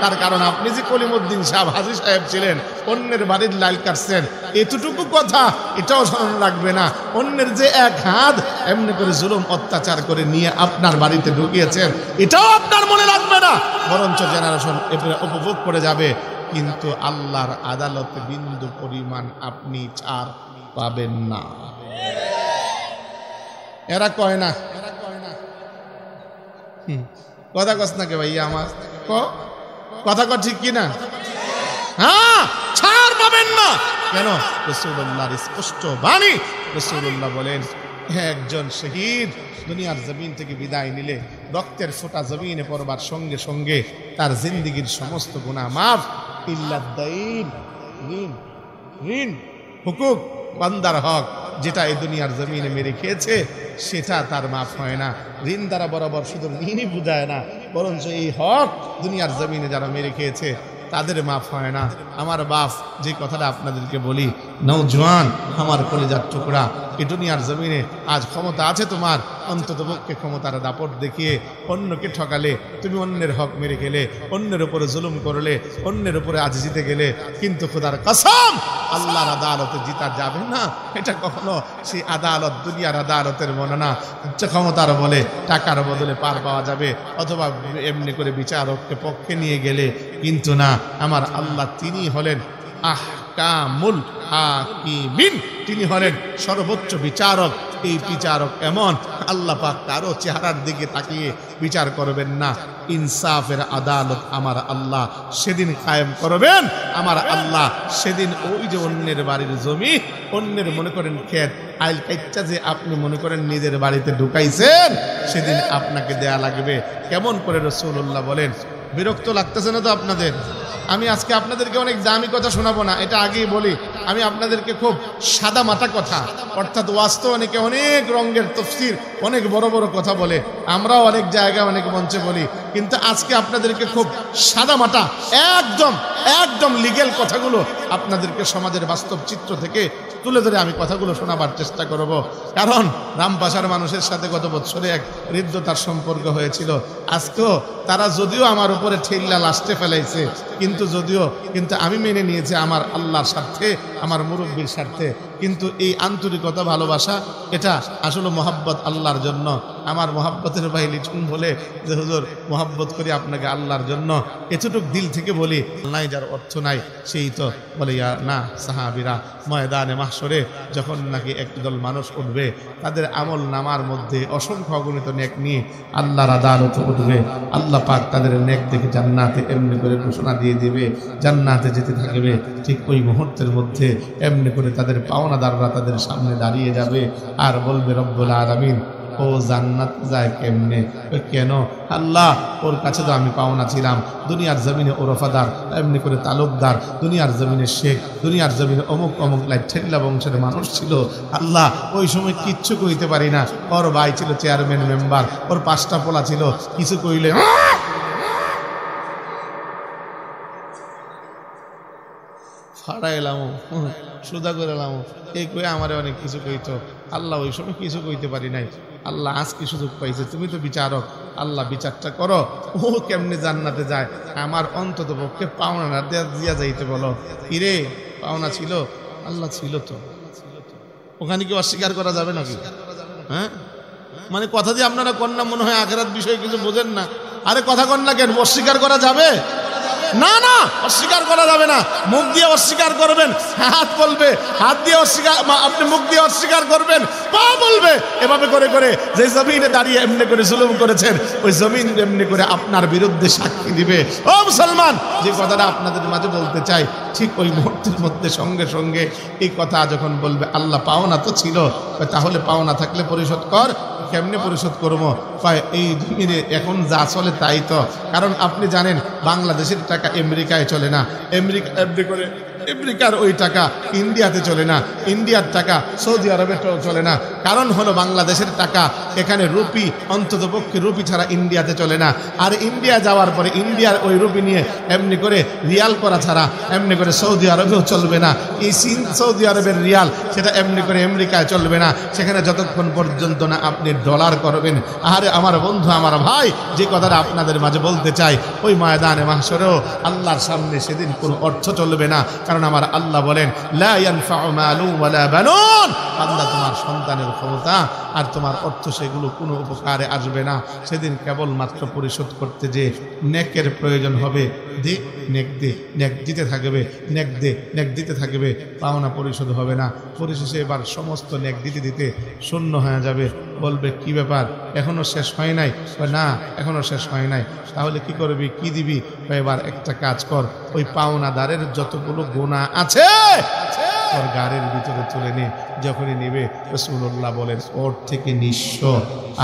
তার কারণ আপনি যে কলিমুদ্দিন সাহেব হাজী সাহেব ছিলেন, অন্যের বাড়ির লাইল কাটছেন, এতটুকু কথা এটাও স্মরণ রাখবে না। অন্যের যে এক হাত এমনি করে জুলুম অত্যাচার করে নিয়ে আপনার বাড়িতে ঢুকিয়েছেন, এটাও আপনার মনে রাখবে না, বরঞ্চ জেনারেশন উপভোগ করে যাবে। কিন্তু আল্লাহর আদালতে বিন্দু পরিমাণ আপনি ছাড় পাবেন না। এরা কয় না, কথা কস না কে ভাইয়া আমার কথা কর, ঠিক কিনা? হ্যাঁ, ছাড় পাবেন না। কেন? রাসূলুল্লাহর স্পষ্ট বাণী। রাসূলুল্লাহ বলেন, একজন শহীদ দুনিয়ার জমিন থেকে বিদায় নিলে রক্তের ফোঁটা জমিনে পড়বার সঙ্গে সঙ্গে তার জিন্দেগীর সমস্ত গুনাহ মাফ, ইল্লা দাইন, ঋণ, হুকুক, বান্দার হক যেটা এই দুনিয়ার জমিনে মেরে খেয়েছে সেটা তার মাফ হয় না। ঋণ দ্বারা বরাবর শুধু ঋণই বুঝায় না, বরঞ্চ এই হক দুনিয়ার জমিনে যারা মেরে খেয়েছে তাদের মাফ হয় না। আমার বাপ, যে কথাটা আপনাদেরকে বলি, নওজোয়ান আমার কলিজার টুকরা, এই দুনিয়ার জমিনে আজ ক্ষমতা আছে তোমার, অন্তত পক্ষে ক্ষমতার দাপট দেখিয়ে অন্যকে ঠকালে, তুমি অন্যের হক মেরে গেলে, অন্যের উপরে জুলুম করলে, অন্যের উপরে আজ জিতে গেলে, কিন্তু খোদার কসম আল্লাহর আদালতে জিতা যাবে না। এটা কখনো সেই আদালত দুনিয়ার আদালতের মনে না, ক্ষমতার বলে টাকার বদলে পার পাওয়া যাবে, অথবা এমনি করে বিচারককে পক্ষে নিয়ে গেলে, কিন্তু না, আমার আল্লাহ তিনি হলেন আহকামুল হাকিমিন, তিনি হলেন সর্বোচ্চ বিচারক। এই বিচারক এমন, আল্লাহ পাক কারো চেহারার দিকে তাকিয়ে বিচার করবেন না। ইনসাফের আদালত আমার আল্লাহ সেদিন কায়েম করবেন। আমার আল্লাহ সেদিন ওই যে অন্যের বাড়ির জমি, অন্যের মনে করেন ক্ষেত, আইল কাইচ্চা যে আপনি মনে করেন নিজের বাড়িতে ঢুকাইছেন, সেদিন আপনাকে দেয়া লাগবে। কেমন করে? রাসূলুল্লাহ বলেন, বিরক্ত লাগতেছে না তো আপনাদের? আমি আজকে আপনাদেরকে অনেক দামি কথা শোনাবো না, এটা আগেই বলি। আমি আপনাদেরকে খুব সাদা মাটা কথা, অর্থাৎ ওয়াস্তব অনেকে অনেক রঙের তফসির, অনেক বড় বড় কথা বলে, আমরাও অনেক জায়গায় অনেক মঞ্চে বলি, কিন্তু আজকে আপনাদেরকে খুব সাদা মাটা একদম একদম লিগেল কথাগুলো আপনাদেরকে সমাজের বাস্তব চিত্র থেকে তুলে ধরে আমি কথাগুলো শোনাবার চেষ্টা করব। কারণ রামপাশার মানুষের সাথে গত বছরে এক হৃদ্যতার সম্পর্ক হয়েছিল। আজকেও তারা যদিও আমার উপরে ঠেল্লা লাস্টে ফেলাইছে, কিন্তু আমি মেনে নিয়েছি আমার আল্লাহর স্বার্থে, আমার মুরব্বীর স্বার্থে। কিন্তু এই আন্তরিকতা, ভালোবাসা, এটা আসলে মোহাব্বত আল্লাহর জন্য। আমার মোহাব্বতের ভাই লিটন বলে যে হুজুর মোহাব্বত করি আপনাকে আল্লাহর জন্য, এতটুক দিল থেকে বলি। নাই যার অর্থ নাই সেই তো বলে না। সাহাবীরা ময়দানে মাহশরে যখন নাকি একদল মানুষ উঠবে, তাদের আমল নামার মধ্যে অসংখ্য অগণিত নেক নিয়ে আল্লাহর আদালতে উঠবে, আল্লাহ পাক তাদের নেক দেখে জান্নাতে এমনি করে ঘোষণা দিয়ে দিবে, জান্নাতে যেতে থাকবে। ঠিক ওই মুহূর্তের মধ্যে এমনি করে তাদের পাওনাদাররা তাদের সামনে দাঁড়িয়ে যাবে আর বলবে, রব্বুল আলামিন ও জান্নাত যায় কেমনে? কেন? আল্লাহ, ওর কাছে তো আমি পাওনা ছিলাম, দুনিয়ার জমিনে ও রফাদার, এমনি করে তালুকদার, দুনিয়ার জমিনে শেখ, দুনিয়ার জমিনে অমুক অমুক ঠেল্লা বংশের মানুষ ছিল। আল্লাহ, ওই সময় কিচ্ছু কইতে পারি না। ওর ভাই ছিল চেয়ারম্যান মেম্বার, ওর 5টা পোলা ছিল, কিছু কইলে ফাড়া এলাম, সুদা করে এলাম, এই কয়ে আমারে অনেক কিছু কইতো। আল্লাহ, ওই সময় কিছু কইতে পারি নাই। আল্লাহ, আজকে সুযোগ পাইছে, তুমি তো বিচারক, আল্লাহ বিচারটা করো। ও কেমনে জান্নাতে যায়? আমার অন্তত পক্ষে পাওনা না দিয়া যাইতে বলো। কিরে, পাওনা ছিল? আল্লাহ, ছিল তো। ওখানে কি অস্বীকার করা যাবে নাকি? হ্যাঁ, মানে কথা দিয়ে আপনারা কন্যা মনে হয় আখেরাত বিষয়ে কিছু বোঝেন না। আরে কথা কন্যা কেন, অস্বীকার করা যাবে না? না, অস্বীকার করা যাবে না। মুখ দিয়ে অস্বীকার করবেন, হাত বলবে, হাত দিয়ে অস্বীকার, আপনি মুখ দিয়ে অস্বীকার করবেন, পা বলবে। এভাবে করে করে যে জমিনে দাঁড়িয়ে এমনি করে জুলুম করেছেন, ওই জমিন এমনি করে আপনার বিরুদ্ধে সাক্ষী দিবে। ও মুসলমান, যে কথাটা আপনাদের মাঝে বলতে চাই, ঠিক ওই মুহূর্তের মধ্যে সঙ্গে সঙ্গে এই কথা যখন বলবে, আল্লাহ পাওনা তো ছিল, তাহলে পাওনা থাকলে পরিশোধ কর। কেমনে পরিশোধ করবো? এই জমিনে এখন যা চলে তাই তো। কারণ আপনি জানেন, বাংলাদেশের টাকা আমেরিকায় চলে না, আমেরিকার ওই টাকা ইন্ডিয়াতে চলে না, ইন্ডিয়ার টাকা সৌদি আরবে চলে না। কারণ হলো বাংলাদেশের টাকা এখানে রুপি, অন্তত পক্ষে রুপি ছাড়া ইন্ডিয়াতে চলে না। আর ইন্ডিয়া যাওয়ার পরে ইন্ডিয়ার ওই রুপি নিয়ে এমনি করে রিয়াল করা ছাড়া এমনি করে সৌদি আরবেও চলবে না। এই সৌদি আরবের রিয়াল, সেটা এমনি করে আমেরিকায় চলবে না। সেখানে যতক্ষণ পর্যন্ত না আপনি ডলার করবেন। আরে আমার বন্ধু, আমার ভাই, যে কথাটা আপনাদের মাঝে বলতে চাই, ওই ময়দানে মাহশরেও আল্লাহর সামনে সেদিন কোনো অর্থ চলবে না। কারণ আমার আল্লাহ বলেন, লা ইয়ানফাউ মালুন ওয়ালা বানুন, আল্লাহ তোমার সন্তানের ক্ষমতা আর তোমার অর্থ সেগুলো কোনো উপকারে আসবে না। সেদিন কেবলমাত্র পরিশোধ করতে যে নেকের প্রয়োজন হবে, দে নেক দে, নেক দিতে থাকবে, নেক দে নেক দিতে থাকবে, পাওনা পরিশোধ হবে না। পরিশেষে এবার সমস্ত নেক দিতে দিতে শূন্য হয়ে যাবে। বলবে, কি ব্যাপার, এখনো শেষ হয় নাই? না, এখনো শেষ হয় নাই। তাহলে কি করবি, কি দিবি? এবার একটা কাজ কর, ওই পাওনাদারের যতগুলো গুনাহ আছে ওর গাড়ির ভিতরে তুলে নে। যখনই নেবে, রাসূলুল্লাহ বলেন, ওর থেকে নিঃস্ব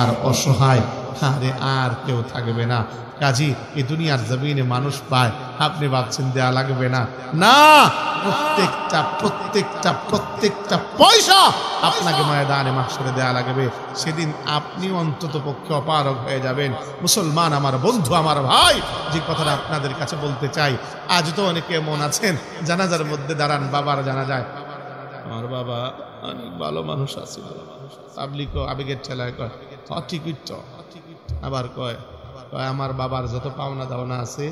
আর অসহায় আরে আর কেউ থাকবে না। কাজী এই দুনিয়ার জমিনে মানুষ পায়, আপনি ভাবছেন দেয়া লাগবে না? না, প্রত্যেকটা পয়সা আপনাকে ময়দানে মাহশরে দেয়া লাগবে। সেদিন আপনি অন্তত পক্ষে অপারগ হয়ে যাবেন। মুসলমান আমার বন্ধু, আমার ভাই, যে কথাটা আপনাদের কাছে বলতে চাই, আজ তো অনেকে এমন আছেন জানাজার মধ্যে দাঁড়ান, বাবার জানা যায়, আমার বাবা অনেক ভালো মানুষ আছে, পাবলিকও আবেগের ঠেলায় কয় ঠিকই তো, আবার কয় আমার বাবার যত পাওনা দাওনা আছে,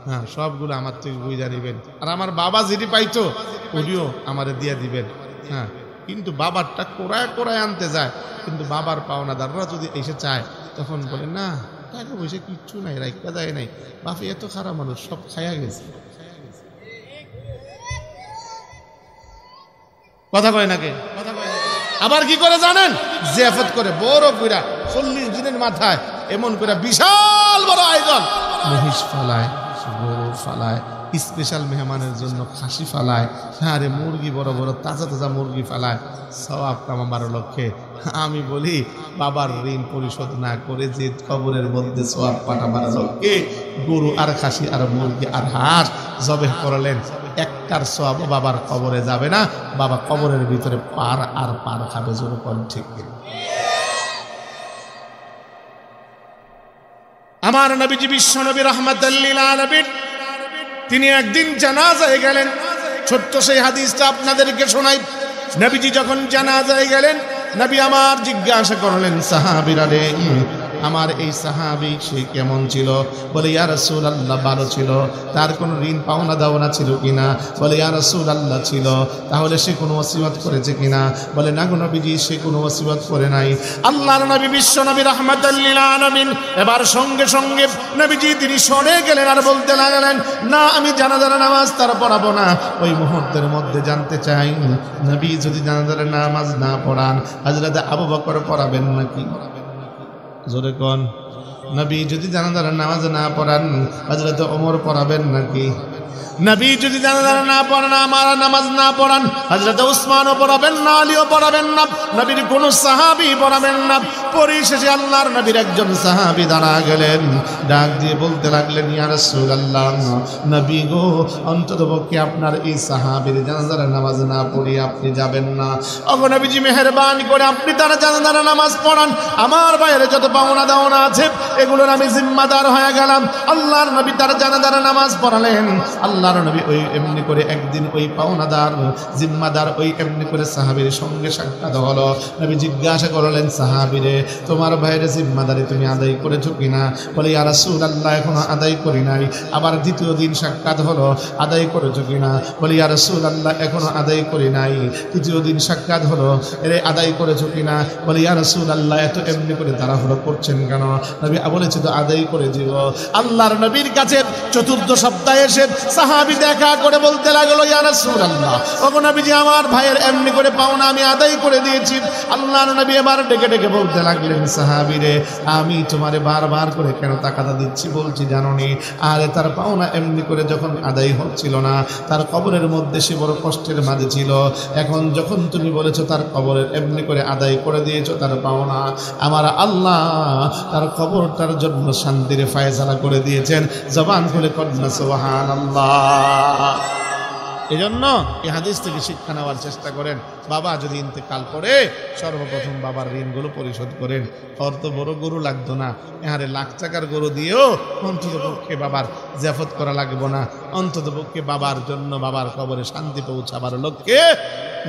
হ্যাঁ, সবগুলো আমার থেকে বুঝা নিবেন, আর আমার বাবা যেটি পাইতো ওটিও আমারে দিয়ে দিবেন। হ্যাঁ, কিন্তু বাবারটা কোরায় কোরায় আনতে যায়, কিন্তু বাবার পাওনাদাররা যদি এসে চায়, তখন বলে না, টাকা পয়সা কিচ্ছু নাই, রাইখা দেয় নাই, বাপি এত খারাপ মানুষ, সব খাইয়া গেছে। কথা কয় নাকি? আবার কি করে জানেন? জিয়াফত করে বড় কইরা 40 দিনের মাথায় এমন করে বিশাল বড় আয়োজন, মহিষ ফালায়, গরু ফালায়, স্পেশাল মেহমানের জন্য খাসি ফালায়, আরে মুরগি বড় বড় তাজা তাজা মুরগি ফালায়, সওয়াব কামাবার লক্ষ্যে। আমি বলি, বাবার ঋণ পরিশোধ না করে যে কবরের মধ্যে সওয়াব পাঠাবার লক্ষ্যে গরু আর খাসি আর মুরগি আর হাঁস জবেহ করলেন, একটার সওয়াব বাবার কবরে যাবে না। বাবা কবরের ভিতরে পার আর পার খাবে। জোরে কোন ঠিক? আমার নবীজি বিশ্ব নবী রাহমাতুল লিল আলামিন, তিনি একদিন জানাজায় গেলেন। ছোট্ট সেই হাদিসটা আপনাদেরকে শোনাই। নবীজি যখন জানাজায় গেলেন, নবী আমার জিজ্ঞাসা করলেন, সাহাবীরা রে, আমার এই সাহাবী সে কেমন ছিল? বলে, ইয়া রাসূলুল্লাহ, ভালো ছিল। তার কোনো ঋণ পাওনা দাওনা ছিল কিনা? বলে, ইয়া রাসূলুল্লাহ, ছিল। তাহলে সে কোনো ওসিয়ত করেছে কিনা? বলে, না গো নবীজি, সে কোনো ওসিয়ত করে নাই। আল্লাহর নবী বিশ্ব নবী রাহমাতুল লিল আলামিন এবার সঙ্গে সঙ্গে নবীজি তিনি সরে গেলেন আর বলতে লাগলেন, না, আমি জানাজার নামাজ তার পড়াবো না। ওই মুহূর্তের মধ্যে জানতে চাই, নবী যদি জানাজার নামাজ না পড়ান, হযরত আবু বকর পড়াবেন নাকি? জোরে কোন? নবী যদি জানাজার নামাজ না পড়ান, হযরত ওমর পড়াবেন নাকি? নবী যদি জানাজা না পড়ান, আমার নামাজ না পড়ান, হযরত উসমানও পড়াবেন না, আলীও পড়াবেন না, নবীর কোন সাহাবী পড়াবেন না। পরিশেষে আল্লাহর নবীর একজন সাহাবী দাঁড়া গেলেন, ডাক দিয়ে বলতে লাগলেন, ইয়া রাসূলুল্লাহ, নবী গো, অন্ততপক্ষে আপনার এই সাহাবীর জানাজার নামাজ না পড়িয়ে আপনি যাবেন না। ওগো নবীজি, মেহেরবানি করে আপনি তার জানাজার নামাজ পড়ান, আমার বাইরে যত পাওনা দাওনা আছে এগুলোর আমি জিম্মাদার হয়ে গেলাম। আল্লাহর নবী তার জানাজার নামাজ পড়ালেন। আল্লাহর নবী ওই এমনি করে একদিন ওই পাওনাদার জিম্মাদার ওই এমনি করে সাহাবীর সঙ্গে সাক্ষাৎ হলো। নবী জিজ্ঞাসা করলেন, সাহাবীরে, তোমার ভাইয়ের জিম্মাদারি তুমি আদায় করেছো কিনা? বলে, ইয়া রাসূলুল্লাহ, এখনো আদায় করি নাই। আবার দ্বিতীয় দিন সাক্ষাৎ হলো, আদায় করেছো কিনা? বলে, ইয়া রাসূলুল্লাহ, এখনো আদায় করি নাই। তৃতীয় দিন সাক্ষাৎ হলো, এরে আদায় করেছো কিনা? বলে, ইয়া রাসূলুল্লাহ, এত এমনি করে তাড়াহুড়ো করছেন কেন? নবী বলেছে তো আদায় করে দিব। আল্লাহর নবীর কাছে চতুর্থ সপ্তাহে এসে সাহাবী দেখা করে বলতে লাগলো, ইয়া রাসূলুল্লাহ, ওগো নবীজি, আমার ভাইয়ের এমনি করে পাওনা আমি আদায় করে দিয়েছি। আল্লাহর নবী এবার ডেকে ডেকে বলতে লাগলেন, সাহাবীরে, আমি তোমারে বারবার করে কেন তাকাতা দিচ্ছি বলছি জানো নি? আরে তার পাওনা এমনি করে যখন আদায় হচ্ছিল না, তার কবরের মধ্যে সে বড় কষ্টের মাঝে ছিল। এখন যখন তুমি বলেছো তার কবরের এমনি করে আদায় করে দিয়েছো তার পাওনা, আমার আল্লাহ তার কবরটার জন্য শান্তির ফায়সালা করে দিয়েছেন। জবান খুলে কন্যা সুবহানাল্লাহ। এজন্য এই হাদিস থেকে শিক্ষা নেওয়ার চেষ্টা করেন। বাবা যদি ইন্তেকাল করে সর্বপ্রথম বাবার ঋণগুলো পরিশোধ করেন। অত বড় গরু লাগতো না, এহারে লাখ টাকার গরু দিয়েও অন্তত পক্ষে বাবার জিয়াফত করা লাগবো না। অন্তত পক্ষে বাবার জন্য বাবার কবরে শান্তি পৌঁছাবার লক্ষ্যে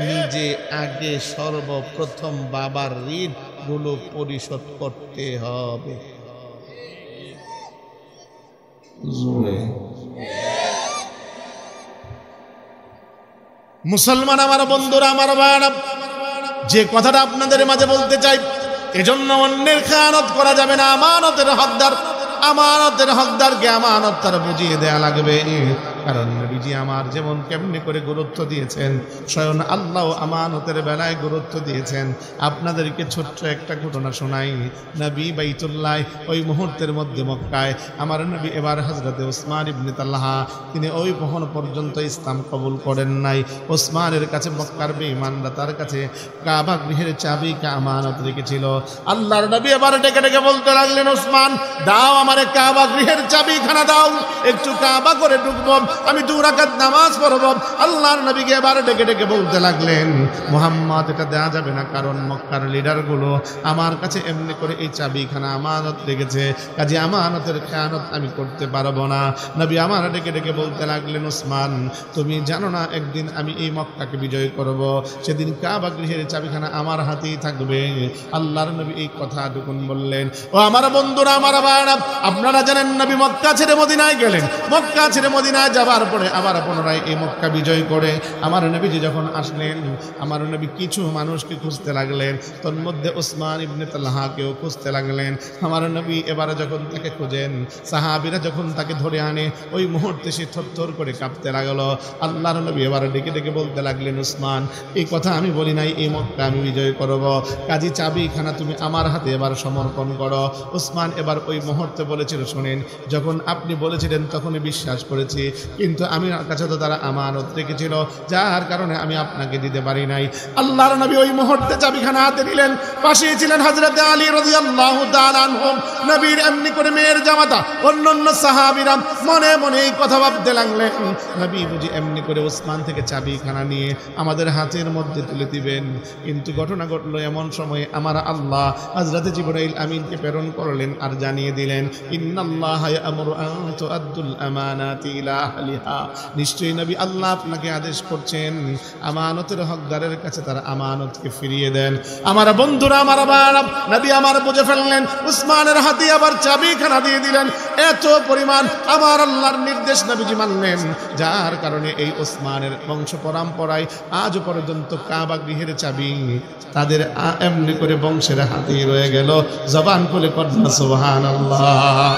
নিজে আগে সর্বপ্রথম বাবার ঋণগুলো পরিশোধ করতে হবে। মুসলমান আমার বন্ধুরা, আমার ভাইরা, যে কথাটা আপনাদের মাঝে বলতে চাই, এজন্য অন্যের খেয়ানত করা যাবে না। আমানতের হকদারকে আমানত তার বুঝিয়ে দেয়া লাগবে। কারণ নবীজি আমার যেমন কেমনি করে গুরুত্ব দিয়েছেন, স্বয়ং আল্লাহ আমানতের বেলায় গুরুত্ব দিয়েছেন। আপনাদেরকে ছোট্ট একটা ঘটনা শোনাই। নবী বাইতুল্লাহ ওই মুহূর্তের মধ্যে মক্কায় আমার নবী এবার হযরতে উসমান ইবনে তালহা, তিনি ওই পহন পর্যন্ত ইসলাম কবুল করেন নাই। উসমানের কাছে মক্কার বেঈমানরা তার কাছে কাবা গৃহের চাবিকে আমানত রেখেছিল। আল্লাহর নবী এবার ডেকে ডেকে বলতে লাগলেন, উসমান, দাও আমারে কাবা গৃহের চাবিখানা দাও, একটু কাবা করে ঢুকবো, আমি 2 রাকাত নামাজ পড়ব। আল্লাহর নবীকে এবার ডেকে ডেকে বলতে লাগলেন, মুহাম্মদ, এটা দেওয়া যাবে না, কারণ মক্কার লিডারগুলো আমার কাছে এমনি করে এই চাবিখানা আমানত রেখেছে, কাজে আমানতের খেয়ানত আমি করতে পারবো না। নবী আমার ডেকে ডেকে বলতে লাগলেন, উসমান, তুমি জানো না একদিন আমি এই মক্কাকে বিজয় করব, সেদিন কাবা গৃহের চাবিখানা আমার হাতেই থাকবে। আল্লাহর নবী এই কথা টুকুন বললেন। ও আমার বন্ধুরা, আমার ভাইরা, আপনারা জানেন নবী মক্কা ছেড়ে মদিনায় গেলেন। মক্কা ছেড়ে মদিনায় যাবার পরে আবার পুনরায় এই মক্কা বিজয় করে আমার নবীজি যখন আসলেন, আমার নবী কিছু মানুষকে খুঁজতে লাগলেন, তোর মধ্যে উসমান ইবনে তালহাকেও খুঁজতে লাগলেন। আমার নবী এবারে যখন তাকে খুঁজেন, সাহাবীরা যখন তাকে ধরে আনে, ওই মুহূর্তে সে থরথর করে কাঁপতে লাগলো। আল্লাহর নবী এবার ডেকে ডেকে বলতে লাগলেন, উসমান, এই কথা আমি বলি নাই এই মক্কা আমি বিজয় করব, কাজী চাবিখানা তুমি আমার হাতে এবার সমর্পণ করো। উসমান এবার ওই মুহূর্তে বলেছিল, শোনেন, যখন আপনি বলেছিলেন তখনই বিশ্বাস করেছি, কিন্তু আমি কাছে তো তারা আমানত রেখেছিল, যার কারণে আমি আপনাকে দিতে পারি নাই। আল্লাহর নবী ওই মুহূর্তে চাবিখানা হাতে নিলেন। পাশে ছিলেন হযরত আলী রাদিয়াল্লাহু তাআলা আনহু। নবীর এমনি করে মেয়ের জামাতা, অন্যান্য সাহাবীরা মনে মনে এই কথা ভাবতে লাগলেন, নবী বুঝি এমনি করে ওসমান থেকে চাবিখানা নিয়ে আমাদের হাতের মধ্যে তুলে দিবেন। কিন্তু ঘটনা ঘটলো এমন সময় আমার আল্লাহ হযরত জিবরাইল আমিনকে প্রেরণ করলেন আর জানিয়ে দিলেন, ইন্নাল্লাহা ইয়া'মুরু আন তু'আদ্দুল আমানাতি ইলা আহলিহা, নিশ্চয়ই নবী আল্লাহ আপনাকে আদেশ করছেন আমানতের হকদারের কাছে তার আমানতকে ফিরিয়ে দেন। আমার বন্ধুরা, আমার ভাইরা, নবী আমার বুঝে ফেললেন, উসমানের হাতে আবার চাবিখানা দিয়ে দিলেন। এত পরিমাণ আমার আল্লাহর নির্দেশ নবীজি মানলেন, যার কারণে এই উসমানের বংশ পরম্পরায় আজ পর্যন্ত কাবা গৃহের চাবি তাদের এমনি করে বংশের হাতেই রয়ে গেল। জবান খুলে পড়না সুবহানাল্লাহ।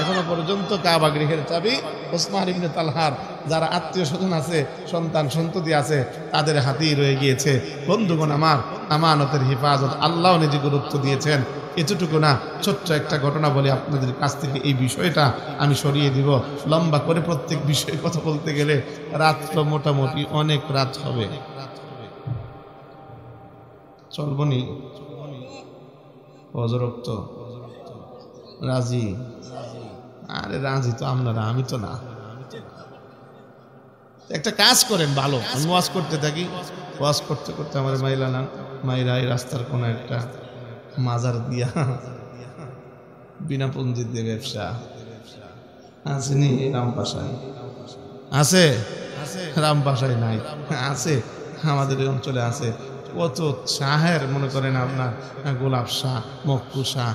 এখনো পর্যন্ত কাবা গৃহের চাবি উসমান ইবনে তালহার যারা আত্মীয় স্বজন আছে, সন্তান সন্ততি আছে, তাদের হাতেই রয়ে গিয়েছে। বন্ধুগণ আমার, আমানতের হেফাজত আল্লাহ নিজে গুরুত্ব দিয়েছেন। এতটুকু না, ছোট্ট একটা ঘটনা বলে আপনাদের কাছ থেকে এই বিষয়টা আমি সরিয়ে দিব। লম্বা করে প্রত্যেক বিষয়ে কথা বলতে গেলে রাতটা মোটামুটি অনেক রাত হবে। চলবনি অজরক্ত রাজি? আরে রাজি তো আপনারা, আমি তো না। একটা কাজ করেন ভালো, আমি ওয়াজ করতে থাকি, ওয়াজ করতে করতে আমার মাইরা এই রাস্তার কোন একটা মাজার দিয়া বিনা পুঞ্জিতে ব্যবসা আসেনি। রামপাশায় আছে, রামপাশায় নাই, আছে আমাদের এই অঞ্চলে আছে। কত শাহের মনে করেন আপনার গোলাপ শাহ, মক্কু শাহ,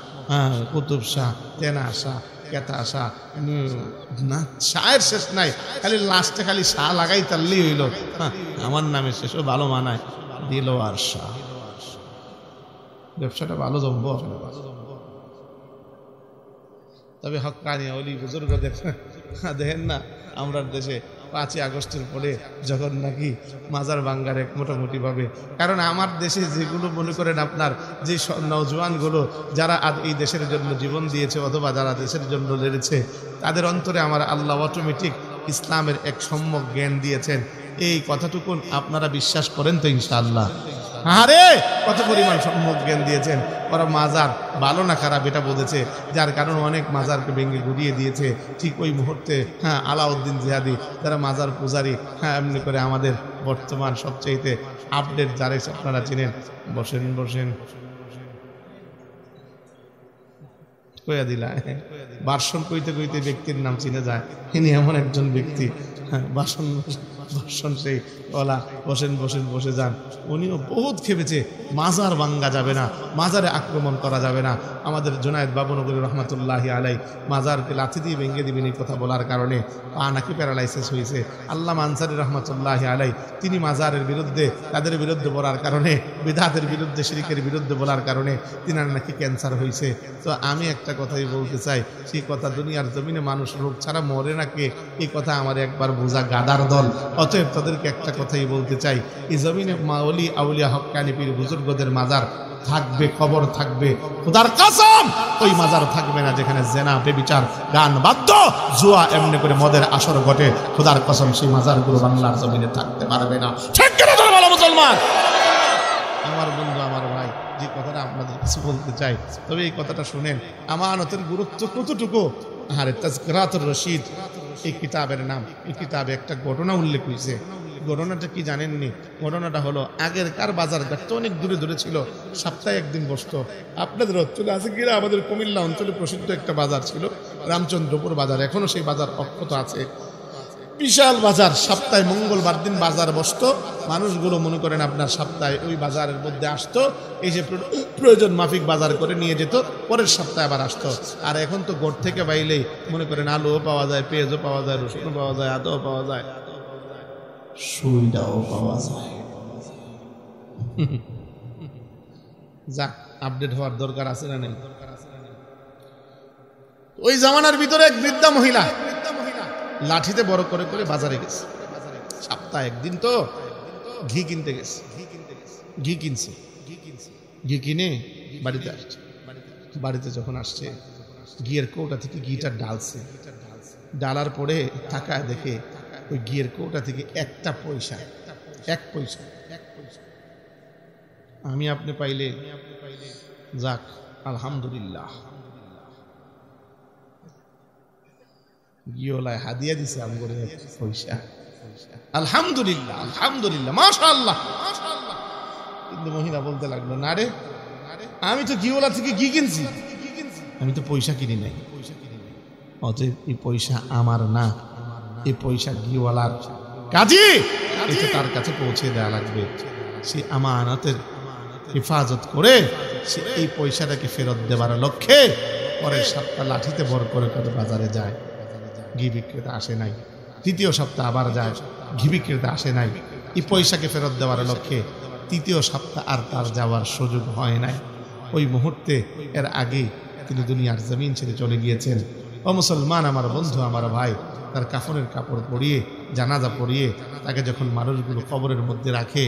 কুতুব শাহ, তেনা শাহ, কেতা শাহ, না শাহের শেষ নাই। খালি লাস্টে খালি শাহ লাগাই তারলেই হইল আমার নামে শেষ, ভালো মানায় দিল আর শাহ। ব্যবসাটা ভালো জমবো। তবে হক্কানি ওলি বুজুর্গ দেখেন না আমরা দেশে 5ই আগস্টের পরে যখন নাকি মাজার ভাঙ্গার এক মোটামুটি ভাবে, কারণ আমার দেশে যেগুলো মনে করেন আপনার যে নওজোয়ানগুলো যারা আজ এই দেশের জন্য জীবন দিয়েছে অথবা যারা দেশের জন্য লড়েছে, তাদের অন্তরে আমার আল্লাহ অটোমেটিক ইসলামের এক সম্যক জ্ঞান দিয়েছেন। এই কথাটুকুন আপনারা বিশ্বাস করেন তো ইনশাআল্লাহ? আরে কত পরিমাণ সম্যক জ্ঞান দিয়েছেন। ওরা মাজার ভালো না খারাপ এটা বুঝেছে, যার কারণে অনেক মাজারকে ভেঙে গুড়িয়ে দিয়েছে। ঠিক ওই মুহূর্তে আলাউদ্দিন জিহাদি যারা মাজার পূজারী, এমনি করে আমাদের বর্তমান সবচাইতে আপডেট যারা আপনারা চিনেন, বসেন বসেন কইয়া দিলা ভাষণ কইতে কইতে ব্যক্তির নাম চিনে যায়। ইনি এমন একজন ব্যক্তি, ভাষণ সেই ওলা বসেন বসেন বসে যান। উনিও বহুত খেপেছে, মাজার ভাঙ্গা যাবে না, মাজারে আক্রমণ করা যাবে না। আমাদের জুনায়েদ বাবুনগরী রহমাতুল্লাহি আলাই মাজারকে লাথি দিয়ে ভেঙে দিবেন এই কথা বলার কারণে পা নাকি প্যারালাইসিস হয়েছে। আল্লামা আনসারী রহমাতুল্লাহি আলাই তিনি মাজারের বিরুদ্ধে, তাদের বিরুদ্ধে বলার কারণে, বিদআতের বিরুদ্ধে, শিরকের বিরুদ্ধে বলার কারণে তিনার নাকি ক্যান্সার হয়েছে। তো আমি একটা কথাই বলতে চাই, সেই কথা দুনিয়ার জমিনে মানুষ রোগ ছাড়া মরে নাকি, এই কথা আমার একবার বোঝা গাদার দল। অতএব তাদেরকে একটা কথাই বলতে চাই, এই জমিনে মাওলি আউলিয়া হক্কানি পীর বুজুর্গদের মাজার থাকবে, খবর থাকবে, খোদার কসম ওই মাজার থাকবে না যেখানে জেনা, বেবিচার, গান, বাদ্য, জুয়া, এমনি করে মদের আসর ঘটে। খোদার কসম সেই মাজারগুলো বাংলার জমিনে থাকতে পারবে না। ঠিক কিনা তোমরা বলো মুসলমান? আমার বন্ধু, আমার ভাই, যে কথাটা আপনাদের কিছু বলতে চাই, তবে এই কথাটা শুনেন, আমানতের গুরুত্ব কতটুকু। আরে তাজকিরাতুর রশিদ এই কিতাবের নাম, এই কিতাবে একটা ঘটনা উল্লেখ হয়েছে। ঘটনাটা কি জানেননি? ঘটনাটা হলো আগেরকার বাজার ঘাট তো অনেক দূরে দূরে ছিল, সপ্তাহে একদিন বসতো। আপনাদের অঞ্চলে আছে কিনা? আমাদের কুমিল্লা অঞ্চলে প্রসিদ্ধ একটা বাজার ছিল রামচন্দ্রপুর বাজার, এখনো সেই বাজার অক্ষত আছে। বিশাল বাজার, সপ্তাহে মঙ্গলবার দিন বাজার বসতো। মানুষগুলো মনে করেন আপনার সপ্তাহে ওই বাজারের মধ্যে আসতো, এই যে প্রয়োজন মাফিক বাজার করে নিয়ে যেত, পরের সপ্তাহে আবার আসতো। আর এখন তো গোট থেকে বাইলেই মনে করেন আলুও পাওয়া যায়, পেঁয়াজও পাওয়া যায়, রসুনও পাওয়া যায়, আদাও পাওয়া যায়, সুইটাও পাওয়া যায়। যাক, আপডেট হওয়ার দরকার আছে না নেই? ওই জামানার ভিতরে এক বৃদ্ধা মহিলা লাঠিতে বড় করে করে বাজারে গেছে। সপ্তাহে একদিন তো ঘি কিনতে গেছে, ঘি কিনছে, ঘি কিনে বাড়িতে আসছে। বাড়িতে যখন আসছে, ঘিয়ের কৌটা থেকে ঘিটা ডালছে। ডালার পরে টাকায় দেখে ওই ঘিয়ের কৌটা থেকে একটা পয়সা, 1 পয়সা। আমি আপনি পাইলে যাক আলহামদুলিল্লাহ, গিয়েওলায় হাদিয়া দিছে আমগো পয়সা, আলহামদুলিল্লাহ, আলহামদুলিল্লাহ, মাশাআল্লাহ। কিন্তু মহিলা বলতে লাগলো, না রে, আমি তো গিওলা থেকে ঘি কিনছি, আমি তো পয়সা কিনি নাই। অতএব এই পয়সা আমার না, এই পয়সা ঘিওয়ালার, কাজী এটা তার কাছে পৌঁছে দেওয়া লাগবে। সে আমানতের হেফাজত করে সে এই পয়সাটাকে ফেরত দেবার লক্ষ্যে পরের সপ্তাহ লাঠিতে বড় করে করে বাজারে যায়। ঘি বিক্রেতা আসে নাই। দ্বিতীয় সপ্তাহ আবার যায়, ঘি বিক্রেতা আসে নাই। এই পয়সাকে ফেরত দেওয়ার লক্ষ্যে তৃতীয় সপ্তাহ আর তার যাওয়ার সুযোগ হয় নাই। ওই মুহূর্তে, এর আগেই তিনি দুনিয়ার জমিন ছেড়ে চলে গিয়েছেন। ও মুসলমান, আমার বন্ধু, আমার ভাই, তার কাফনের কাপড় পরিয়ে, জানাজা পরিয়ে তাকে যখন মানুষগুলো কবরের মধ্যে রাখে,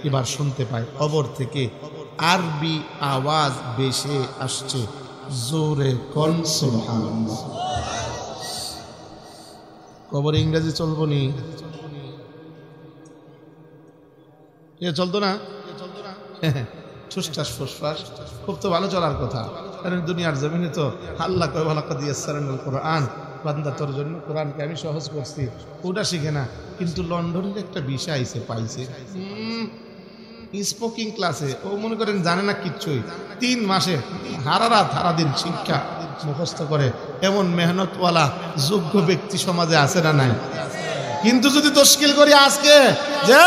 এবার শুনতে পায় কবর থেকে আরবি আওয়াজ বেশি আসছে, জোরে কোন সুবহানাল্লাহ। কবর ইংরেজি চলবো নি, চলতো না? ঠুসঠাস ফুসফাস খুব তো ভালো চলার কথা, কারণ দুনিয়ার জমিনে তো আল্লাহ কয় ভালো দিয়েছেন কোরআন, বান্দা তোর জন্য কোরআনকে আমি সহজ করছি, ওটা শিখে না। কিন্তু লন্ডনের একটা বিষয় আইছে পাইছে স্পোকিং ক্লাসে, ও মনে করেন জানে না কিচ্ছুই, 3 মাসে হারারাত সারাদিন শিক্ষা মুখস্থ করে এমন মেহনতওয়ালা যোগ্য ব্যক্তি সমাজে আছে না নাই? কিন্তু যদি তশকিল করি আজকে যে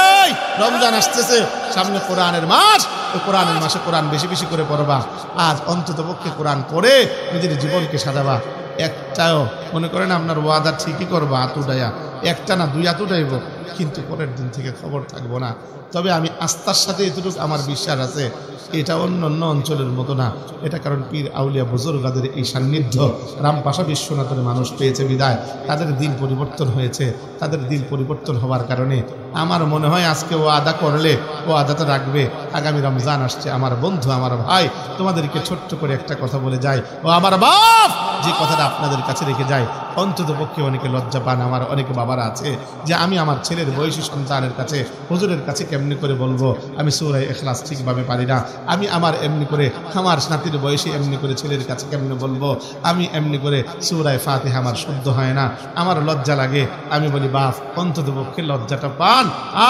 রমজান আসতেছে, সামনে কোরআনের মাস, ওই কোরআনের মাসে কোরআন বেশি বেশি করে পড়বা, আজ অন্তত পক্ষে কোরআন পড়ে নিজের জীবনকে সাজাবা, একটাও মনে করেন আপনার ওয়াদা ঠিকই করবা, হাত উঠাইয়া, একটা না 2 হাত উঠাইব, কিন্তু পরের দিন থেকে খবর থাকবো না। তবে আমি আস্থার সাথে এতটুকু আমার বিশ্বাস আছে, এটা অন্য অন্য অঞ্চলের মতো না। এটা কারণ পীর আউলিয়া বুজুর্গদের এই সান্নিধ্য রামপাশা বিশ্বনাথের মানুষ পেয়েছে বিদায় তাদের দিন পরিবর্তন হয়েছে। তাদের দিন পরিবর্তন হওয়ার কারণে আমার মনে হয় আজকে ও আদা করলে ও আদাটা রাখবে। আগামী রমজান আসছে, আমার বন্ধু, আমার ভাই, তোমাদেরকে ছোট্ট করে একটা কথা বলে যায়, ও আমার বাপ, যে কথাটা আপনাদের কাছে রেখে যায়, অন্তত পক্ষে অনেকে লজ্জা পান। আমার অনেকে বাবারা আছে যে আমি আমার ছেলের বয়সী সন্তানের কাছে, হুজুরের কাছে কেমনি করে বলবো আমি সূরা ইখলাস ঠিকভাবে পারি না, আমি আমার এমনি করে আমার নাতির বয়সে এমনি করে ছেলের কাছে কেমনি বলবো, আমি এমনি করে সূরা ফাতিহা আমার শুদ্ধ হয় না, আমার লজ্জা লাগে। আমি বলি বাপ, অন্তত পক্ষে লজ্জাটা পান।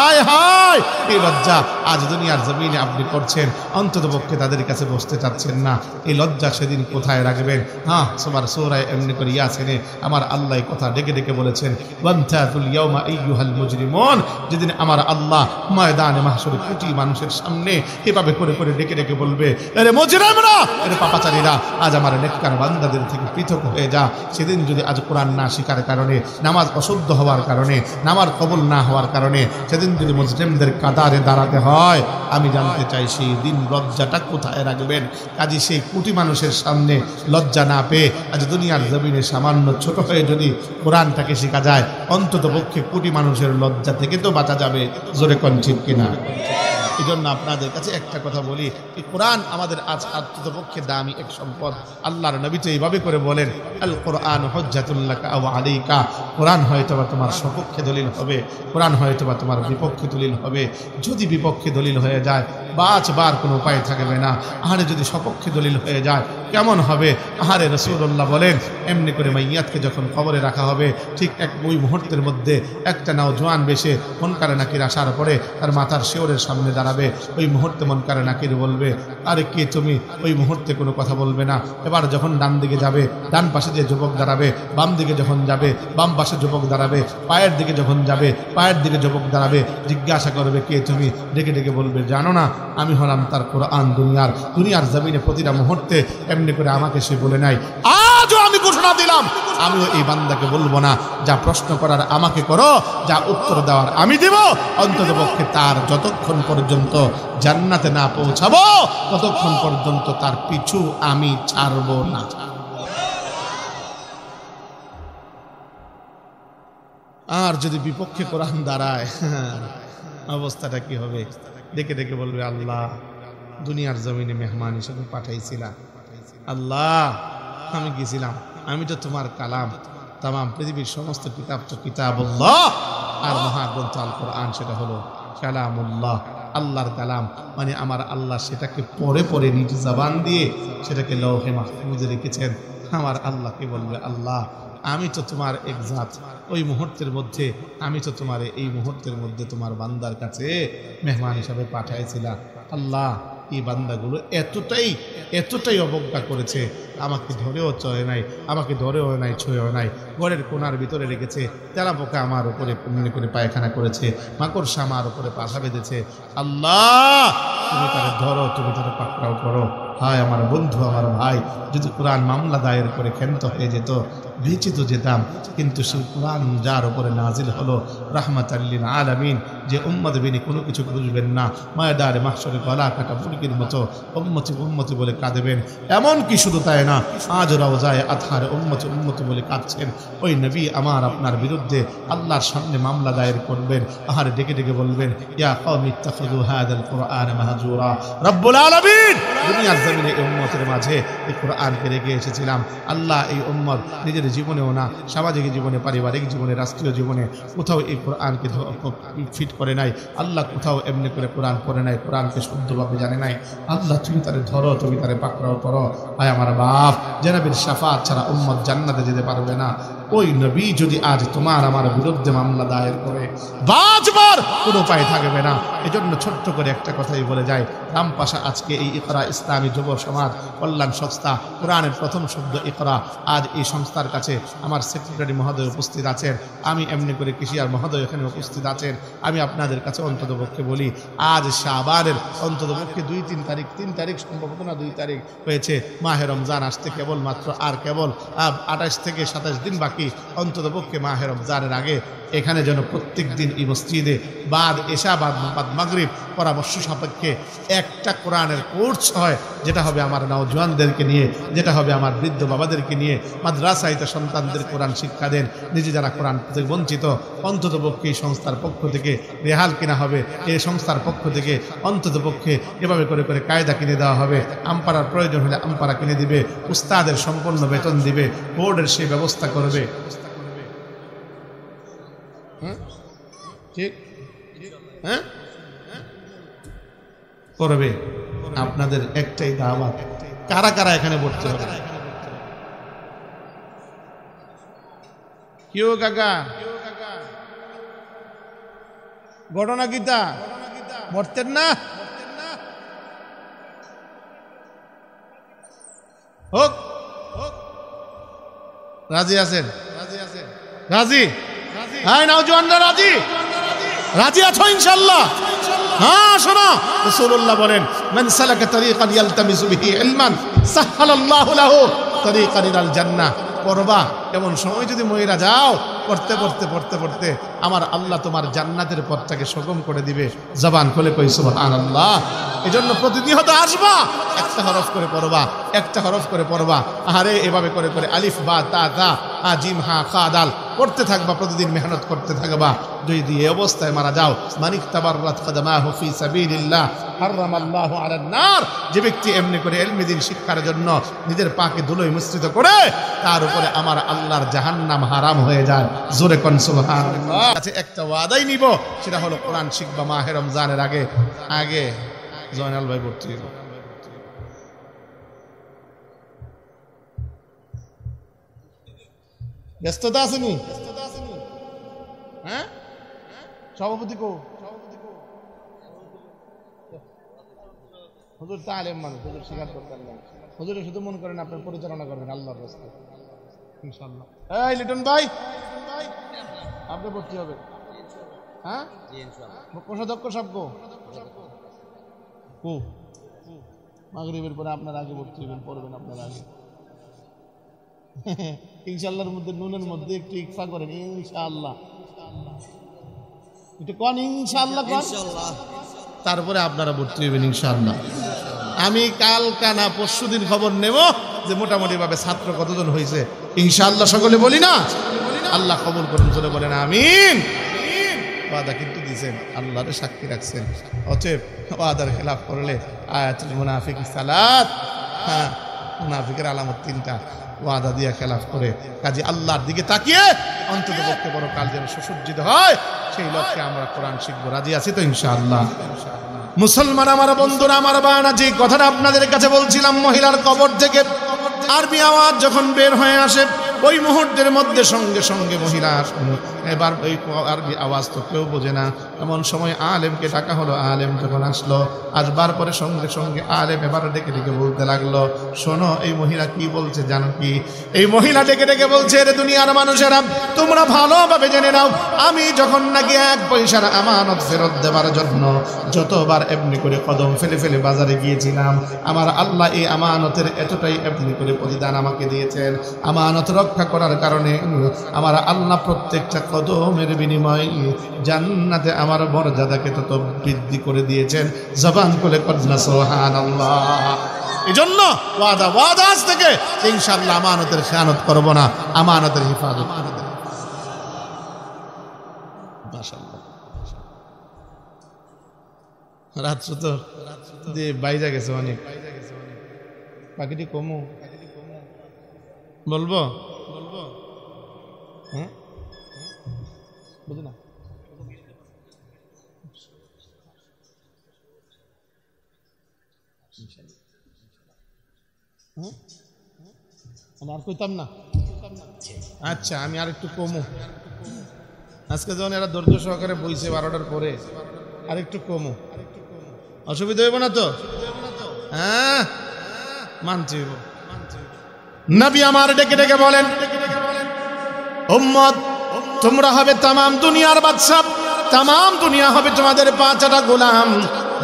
আয় হায়, এই লজ্জা আজ দুনিয়ার জমিনে আপনি করছেন, অন্তত পক্ষে তাদের কাছে বসতে চাচ্ছেন না। এই লজ্জা সেদিন কোথায় রাখবেন? হ্যাঁ, সবার সূরা এমনি করে ইয়াসিনে আমার আল্লাহ কথা ডেকে ডেকে বলেছেন, ওয়ান্তাকুল ইয়াউমা আইয়ুহাল মুজরিমুন, যেদিন আমার আল্লাহ ময়দানে মাহশরে কোটি মানুষের সামনে এভাবে করে করে ডেকে ডেকে বলবে, আরে মুজরিমরা, আরে পাপাচারীরা, আজ আমার নেককার বান্দাদের থেকে পৃথক হয়ে যা। সেদিন যদি আজ কোরআন না শিকার কারণে, নামাজ অশুদ্ধ হওয়ার কারণে, নামাজ কবুল না হওয়ার কারণে সেদিন যদি মুজরিমদের কাতারে দাঁড়াতে হয়, আমি জানতে চাই সেই দিন লজ্জাটা কোথায় রাখবেন? কাজী সেই কোটি মানুষের সামনে লজ্জা না পেয়ে আজ দুনিয়ার জমিনে সামান্য ছোট হয়ে যদি কোরআনটাকে শেখা যায়, অন্তত পক্ষে কোটি মানুষের লজ্জা থেকে তো বাঁচা যাবে। জোরে কোন ঠিক কিনা? এই জন্য আপনাদের কাছে একটা কথা বলি, এই কোরআন আমাদের আজ আত্মপক্ষে দামি এক সম্পদ। আল্লাহর নবী তো এইভাবে করে বলেন, আল কোরআন হুজ্জাতুল লাকা ওয়া আলাইকা, কোরআন হয়তোবা তোমার সপক্ষে দলিল হবে, কোরআন হয়তোবা তোমার বিপক্ষে দলিল হবে। যদি বিপক্ষে দলিল হয়ে যায় বাঁচবার কোনো উপায় থাকবে না। আহারে যদি সপক্ষে দলিল হয়ে যায় কেমন হবে? আহারে রাসূলুল্লাহ বলেন, এমনি করে মাইয়াতকে যখন কবরে রাখা হবে, ঠিক ওই মুহূর্তের মধ্যে একটা নওজোয়ান বেশে মুনকার নাকির আসার পরে তার মাথার শিওরের সামনে দাঁড়াবে। ওই মুহূর্তে মুনকার নাকির বলবে, আরে কে তুমি? ওই মুহূর্তে কোনো কথা বলবে না। এবার যখন ডান দিকে যাবে, ডান পাশে যে যুবক দাঁড়াবে, বাম দিকে যখন যাবে, বাম পাশে যুবক দাঁড়াবে, পায়ের দিকে যখন যাবে, পায়ের দিকে যুবক দাঁড়াবে, জিজ্ঞাসা করবে কে তুমি? ডেকে ডেকে বলবে, জানো না আমি হলাম তার কোরআন। দুনিয়ার জমিনে প্রতিটা মুহূর্তে এমনি করে আমাকে সে বলে নাই। আজও আমি ঘোষণা দিলাম, আমিও এই বান্দাকে বলবো না, যা প্রশ্ন করার আমাকে করো, যা উত্তর দেওয়ার আমি দেব। অন্তত পক্ষে তার যতক্ষণ পর্যন্ত জান্নাতে না পৌঁছাবো, ততক্ষণ পর্যন্ত তার পিছু আমি ছাড়বো না। আর যদি বিপক্ষে কোরআন দাঁড়ায়, অবস্থাটা কি হবে? ডেকে ডেকে বলবে, আল্লাহ দুনিয়ার জমিনে মেহমান হিসেবে পাঠাইছিলাম, আল্লাহ আমি গেছিলাম, আমি তো তোমার কালাম, তামাম পৃথিবীর সমস্ত কিতাব তো কিতাবুল্লাহ, আর মহাগ্রন্থ আল কোরআন সেটা হলো কালামুল্লাহ, আল্লাহর কালাম। মানে আমার আল্লাহ সেটাকে পড়ে পড়ে নিজ জবান দিয়ে সেটাকে লৌহে মাহফুজে রেখেছেন। আমার আল্লাহকে বলবে, আল্লাহ আমি তো তোমার এক জাত, ওই মুহূর্তের মধ্যে আমি তো তোমার এই মুহূর্তের মধ্যে তোমার বান্দার কাছে মেহমান হিসাবে পাঠাইছিলাম। আল্লাহ এই বান্দাগুলো এতটাই অবজ্ঞা করেছে, আমাকে ধরেও চলে নাই, আমাকে ধরেও নাই, ছুঁয়েও নাই, ঘরের কোনার ভিতরে রেখেছে, তেলা পোকা আমার উপরে পুণ্য করে পায়খানা করেছে, মাকড়সা আমার উপরে পাশা বেঁধেছে। আল্লাহ তুমি তারা ধরো, তুমি তারা পাকড়াও করো, হায় আমার বন্ধু, আমার ভাই, যদি কোরআন মামলা দায়ের করে ক্ষান্ত হয়ে যেত, বেঁচে তো যেতাম। কিন্তু সেই কোরআন যার উপরে নাজিল হলো রাহমাতাল লিল আলামিন, যে উম্মত বিনি কোনো কিছু বুঝবেন না, ময়দানে মাহশরে গলা কাটা মুরগির মতো উম্মতি উম্মতি বলে কাঁদবেন। এমন কি শুধু তাই না, আজ রাওজায়ে আতহারে উম্মতি উম্মতি বলে কাঁদছেন। ওই নবী আমার আপনার বিরুদ্ধে আল্লাহর সামনে মামলা দায়ের করবেন, আহারে ডেকে ডেকে বলবেন, ইয়া কওমি ইত্তাখিযু হাযাল কুরআন মাহজুরা। রব্বুল আলামিন দুনিয়ার জমিনে এই উম্মতের মাঝে এই কোরআনকে রেখে এসেছিলাম। আল্লাহ এই উম্মত নিজের জীবনেও না, সামাজিক জীবনে, পারিবারিক জীবনে, রাষ্ট্রীয় জীবনে কোথাও এই কোরআনকে ফিট করে নাই। আল্লাহ কোথাও এমনি করে কোরআন পড়ে নাই, কোরআনকে শুদ্ধভাবে জানে নাই। আল্লাহ তুমি তারে ধরো, তুমি তারে পাকড়াও করো। আয় আমার বাপ, জনাবের শাফাত ছাড়া উম্মত জান্নাতে যেতে পারবে না। ওই নবী যদি আজ তোমার আমার বিরুদ্ধে মামলা দায়ের করে, বাঁচবার কোনো উপায় থাকবে না। এজন্য ছোট্ট করে একটা কথাই বলে যায়, রামপাশা আজকে এই ইকরা ইসলামী যুব সমাজ কল্যাণ সংস্থা, কোরআনের প্রথম শব্দ ইকরা, আজ এই সংস্থার কাছে আমার সেক্রেটারি মহোদয় উপস্থিত আছেন, আমি এমনি করে কিশিয়ার মহোদয় এখানে উপস্থিত আছেন। আমি আপনাদের কাছে অন্ততপক্ষে বলি, আজ শাবানের অন্ততপক্ষে 2-3 তারিখ, 3 তারিখ সম্ভবত না 2 তারিখ হয়েছে, মাহে রমজান আসতে কেবলমাত্র আর কেবল 28 থেকে 27 দিন বাকি। অন্ততপক্ষে মাহে রমজানের আগে এখানে যেন প্রত্যেক দিন এই মসজিদে বাদ এশা বাদ মাগরিব পরামর্শ সাপেক্ষে একটা কোরআনের কোর্স হয়, যেটা হবে আমার নওজওয়ানদেরকে নিয়ে, যেটা হবে আমার বৃদ্ধ বাবাদেরকে নিয়ে। মাদ্রাসায় সন্তানদের কোরআন শিক্ষা দেন, নিজে যারা কোরআন থেকে বঞ্চিত, অন্ততপক্ষে এই সংস্থার পক্ষ থেকে রেহাল কিনা হবে, এই সংস্থার পক্ষ থেকে অন্ততপক্ষে এভাবে করে করে কায়দা কিনে দেওয়া হবে। আমপাড়ার প্রয়োজন হলে আমপাড়া কিনে দিবে, উস্তাদের সম্পূর্ণ বেতন দিবে, বোর্ডের সেই ব্যবস্থা করবে। ঠিক হ্যাঁ করবে। আপনাদের একটাই দাওয়াত, কারা কারা এখানে ভর্তি হবে? কেউ কাকা ঘটনা কিতা ভরতেন না? হোক রাজি আছেন? রাজি? হ্যাঁ নওজওয়ানরা রাজি? রাজি আছো ইনশাআল্লাহ? হ্যাঁ শোনো, রাসূলুল্লাহ বলেন, মান সালাকা তরিকান ইয়ালতামিসু বিহি ইলমান সাহালাল্লাহু লাহু তরিকান ইলাল জান্নাহ। পড়বা, এমন সময় যদি মহিলা যাও, পড়তে পড়তে পড়তে পড়তে আমার আল্লাহ তোমার জান্নাতের পথটাকে সুগম করে দিবে। জবান খুলে কই সুবহানাল্লাহ। এজন্য প্রতিনিয়ত আসবা, একটা হরফ করে পড়বা, একটা হরফ করে পড়বা। আরে এভাবে করে করে আলিফ বা তা তা জিম হা খা দাল পড়তে থাকবা, প্রতিদিন মেহনত করতে থাকবা। যদি এই অবস্থায় মারা যাও, মানিক তাবাররাত কদমাহু ফি সাবিলিল্লাহ হারামাল্লাহু আলান নার। যে ব্যক্তি এমনি করে ইলমে দ্বীন শিক্ষার জন্য নিজের পাকে ধুলোয় মিশ্রিত করে, তার উপরে আমার আল্লাহর জাহান্নাম হারাম হয়ে যায়। জোরে কোন সুবহানাল্লাহ। আচ্ছা, একটা ওয়াদাই নিব, সেটা হলো কোরআন শিখবা মাহে রমজানের আগে। আগে জয়নাল ভাই ভর্তি হইল। ব্যস্ততা আসেনি? হ্যাঁ সভাপতি কো? হুজুর তালেম মানুষ, হুজুর শিকার করতেন না। হুজুরে শুধু মন করেন আপনার পরিচালনা করবেন আল্লাহর রাস্তায় ইনশাআল্লাহ। এই লিটন ভাই, আপনি ভর্তি হবেন? হ্যাঁ কোষাধ্যক্ষ সাহেব কো মাগরিবের পরে আপনার আগে ভর্তি হবেন, পড়বেন আপনার আগে ইনশাআল্লাহর মধ্যে নুনের মধ্যে একটু ইকফা করেন ইনশাআল্লাহ। একটু কোন ইনশাআল্লাহ কোন, তারপরে আপনারা ভর্তি হবেন ইনশাআল্লাহ। আমি কাল কানা পরশুদিন খবর নেব যে মোটামুটি ভাবে ছাত্র কতজন হয়েছে ইনশাআল্লাহ। সকলে বলি না? আল্লাহ কবুল করুন, চলে বলেন আমিন। ওয়াদা কিন্তু দিয়েছেন, আল্লাহরে সাক্ষী রাখছেন। অতএব ওয়াদার খেলাফ করলে আয়াতুল মুনাফিক সালাত, হ্যাঁ মুনাফিকের আলামত 3টা। ওয়াদা দিয়া খেলাফ করে কাজে আল্লাহর দিকে তাকিয়ে অন্তত পক্ষে বড় কাল যেন সুসজ্জিত হয়, সেই লক্ষ্যে আমরা কোরআন শিখবো। রাজি আছি তো ইনশাআল্লাহ? মুসলমান আমার বন্ধুরা, আমার বানা, যে কথাটা আপনাদের কাছে বলছিলাম, মহিলার কবর থেকে আরবি আওয়াজ যখন বের হয়ে আসে, ওই মুহূর্তের মধ্যে সঙ্গে সঙ্গে মহিলা এবার ওই আরবি আওয়াজ তো কেউ বোঝে না, এমন সময় আলেমকে ডাকা হলো। আলেম যখন আসলো, আসবার পরে সঙ্গে সঙ্গে আলেম এবার ডেকে ডেকে বলতে লাগলো, শোনো এই মহিলা কি বলছে জানো কি? এই মহিলা ডেকে ডেকে বলছে, রে দুনিয়ার মানুষেরা তোমরা ভালোভাবে জেনে নাও, আমি যখন নাকি 1 পয়সার আমানত ফেরত দেবার জন্য যতবার এমনি করে কদম ফেলে ফেলে বাজারে গিয়েছিলাম, আমার আল্লাহ এই আমানতের এতটাই এমনি করে প্রতিদান আমাকে দিয়েছেন। আমানত রক্ষা করার কারণে আমার আল্লাহ প্রত্যেকটা কদমের বিনিময়ে জান্নাতে আমার মর্যাদাকে তত বৃদ্ধি করে দিয়েছেন। জবান করে কন্যা সুবহানাল্লাহ। এজন্য ওয়াদা আজ থেকে ইনশাআল্লাহ আমানতের খেয়ানত করব না, আমানতের হিফাজত। মাশাআল্লাহ, রাত্র তো দিয়ে বাইজা গেছে অনেক, পাখিটি কমু বলবো হ্যাঁ বুঝি না। আমি আর কইতাম না। আচ্ছা আমি আর একটু কমু, আজকে যখন এরা ধৈর্য সহকারে বইছে 12টার পরে, আর একটু কমু, অসুবিধা হইব না তো? হ্যাঁ মানছি। নবী আমার ডেকে ডেকে বলেন, উম্মত তোমরা হবে তামাম দুনিয়ার বাদশা, তামাম দুনিয়া হবে তোমাদের 5টা গোলাম।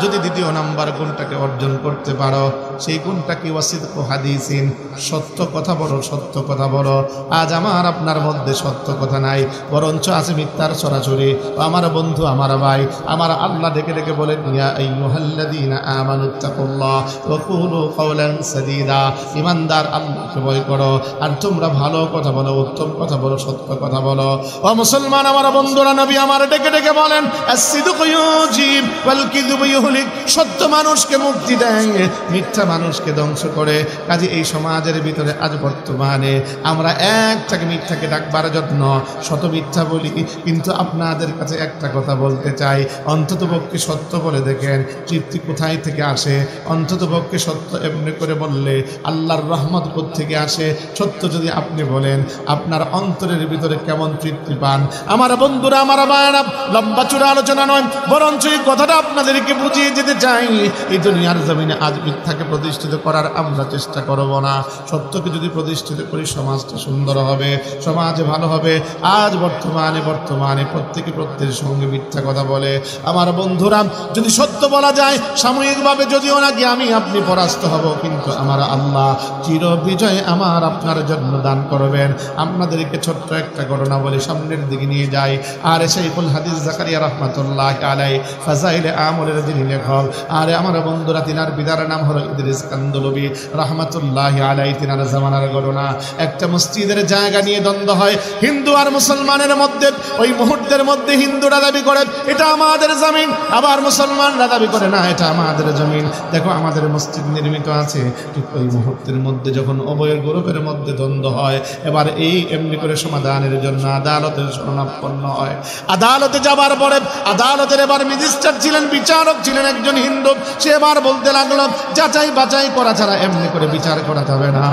যদি দ্বিতীয় নাম্বার গুণটাকে অর্জন করতে পারো, সেই গুণটা কি? ওয়াসিদকু হাদিসিন, সত্য কথা বলো, সত্য কথা বলো। আজ আমার আপনার মধ্যে সত্য কথা নাই, বরঞ্চ আছে মিথ্যার ছড়াছড়ি। আমার বন্ধু, আমার ভাই, আমার আল্লাহ ডেকে ডেকে বলেন, ইয়া আইয়ুহাল্লাযীনা আমানুত্তাকুল্লাহ ওয়া কুলু কাওলান সাদীদা, ঈমানদার আল্লাহকে ভয় করো আর তোমরা ভালো কথা বলো, উত্তম কথা বলো, সত্য কথা বলো। ও মুসলমান আমার বন্ধুরা, নবী আমার ডেকে ডেকে বলেন, আস-সিদকু ইউজিব ওয়াল কিযবু ইউহলিক, সত্য মানুষকে মুক্তি দেয়, মিথ্যা মানুষকে ধ্বংস করে। কাজে এই সমাজের ভিতরে আজ বর্তমানে আমরা একটাকে মিথ্যাকে ডাকবার জন্য শত মিথ্যা বলি, কিন্তু আপনাদের কাছে একটা কথা বলতে চাই, অন্ততপক্ষে সত্য বলে দেখেন তৃপ্তি কোথায় থেকে আসে। অন্ততপক্ষে সত্য এমনি করে বললে আল্লাহর রহমত কোত্থেকে আসে। সত্য যদি আপনি বলেন, আপনার অন্তরের ভিতরে কেমন তৃপ্তি পান। আমার বন্ধুরা, আমার ভাইয়েরা, লম্বা চূড়া আলোচনা নয়, বরঞ্চ এই কথাটা আপনাদেরকে বুঝিয়ে যেতে চাই। এই দুনিয়ার জমিনে আজ মিথ্যাকে প্রতিষ্ঠিত করার আমরা চেষ্টা করব না। সত্যকে যদি প্রতিষ্ঠিত করি, সমাজটা সুন্দর হবে, সমাজ ভালো হবে। আজ বর্তমানে প্রত্যেকের সঙ্গে মিথ্যা কথা বলে। আমার বন্ধুরা, যদি সত্য বলা যায়, সাময়িকভাবে যদিও নাকি আমি আপনি পরাস্ত হব, কিন্তু আমার আল্লাহ চির বিজয় আমার আপনার জন্য দান করবেন। আপনাদেরকে ছোট্ট একটা ঘটনা বলে সামনের দিকে নিয়ে যাই। আর শাইখুল হাদিস জাকারিয়া রাহমাতুল্লাহি আলাইহি ফাযাইলে আমলের যিনি লেখক, আর আমার বন্ধুরা, তিনার পিতার নাম হলো ইদ্রিস কান্দলবি রাহমাতুল্লাহি আলাইহি। তিনার জামানার ঘটনা, একটা মসজিদের জায়গা নিয়ে দ্বন্দ্ব হয় হিন্দু আর মুসলমানের মধ্যে। ওই মুহূর্তের মধ্যে হিন্দুরা দাবি করে এটা আমাদের জমিন, আবার মুসলমানরা দাবি করে না এটা আমাদের জমিন। দেখো আমাদের মসজিদ নির্মিত আছে। ঠিক ওই মুহূর্তের মধ্যে যখন উভয় গ্রুপের মধ্যে দ্বন্দ্ব হয়, এবার এই এমনি করে সমাধানের জন্য আদালতের শরণাপন্ন হয়। আদালতে যাবার পরে আদালতের এবার ম্যাজিস্ট্রেট ছিলেন, বিচারক ছিলেন একজন হিন্দু। সে এবার বলতে লাগলো, যাচাই বাছাই করা ছাড়া এমনি করে বিচার করা যাবে না।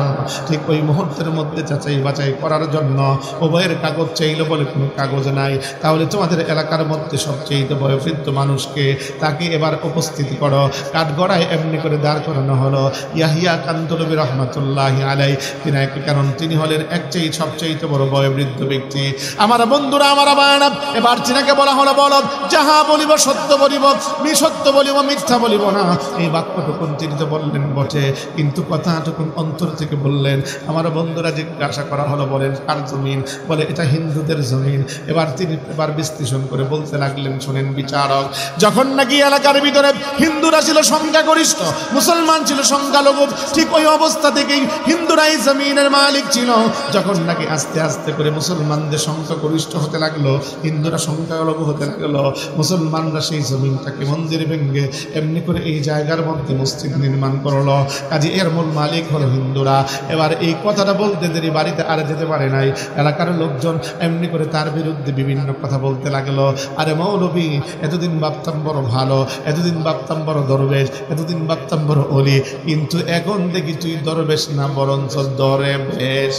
ঠিক ওই মুহূর্তের মধ্যে যাচাই বাছাই করার জন্য উভয়ের কাগজ চাইল, বলে কোনো কাগজ নাই। তাহলে তোমাদের এলাকার মধ্যে সবচেয়ে বয়োবৃদ্ধ মানুষকে, তাকে এবার উপস্থিতি করো। কাঠগড়ায় এমনি করে দাঁড় করানো হলো ইয়াহিয়া কান্দলবি রহমাতুল্লাহি আলাইহি। কারণ তিনি হলেন সবচেয়ে বড় বয়োবৃদ্ধ ব্যক্তি। আমার বন্ধুরা, আমার ভাইরা, এবার তিনাকে বলা হলো, বলো যাহা বলিব সত্য বলিব, সত্য বলিব, মিথ্যা বলিব না। এই বাক্যটুকুন তিনি তো বললেন বটে, কিন্তু কথাটুকুন অন্তর থেকে বললেন। আমার বন্ধুরা জিজ্ঞাসা করা হলো, বলেন কার জমিন? বলে এটা হিন্দুদের জমিন। এবার তিনি বিশ্লেষণ করে বলতে লাগলেন, শোনেন বিচারক, যখন নাকি এলাকার ভিতরে হিন্দুরা ছিল সংখ্যাগরিষ্ঠ, মুসলমান ছিল সংখ্যালঘু, ঠিক ওই অবস্থা থেকেই হিন্দুরাই জমিনের মালিক ছিল। যখন নাকি আস্তে আস্তে করে মুসলমানদের সংখ্যাগরিষ্ঠ হতে লাগলো, হিন্দুরা সংখ্যালঘু হতে লাগলো, মুসলমানরা সেই জমিনটাকে মন্দির ভেঙ্গে এমনি করে এই জায়গার মধ্যে মসজিদ নির্মাণ করলো। কাজে এর মূল মালিক হলো হিন্দুরা। এবার এই কথাটা বলতে দেরি বাড়িতে আর যেতে পারে নাই। এলাকার লোকজন এমনি করে তার বিরুদ্ধে বিভিন্ন কথা বলতে লাগলো। আরে মৌলবী, এতদিন ভাবতাম বড় ভালো, এতদিন ভাবতাম বড় দরবেশ, এতদিন ভাবতাম বড় অলি, কিন্তু এখন দেখি তুই দরবেশ না, বরঞ্চ দরে বেশ।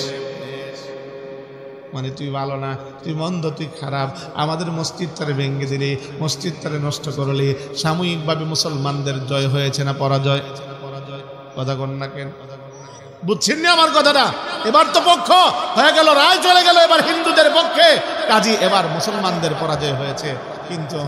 মানে তুই ভালো না, তুই মন্দ, তুই খারাপ, আমাদের মসজিদটারে ভেঙে দিলি, মসজিদটারে নষ্ট করলি। সাময়িকভাবে মুসলমানদের জয় হয়েছে না পরাজয়? কথা কন না কেন? বুঝছেন না আমার কথাটা? এবার তো পক্ষ হয়ে গেল, রায় চলে গেল এবার হিন্দুদের পক্ষে, কাজী এবার মুসলমানদের পরাজয় হয়েছে। কিন্তু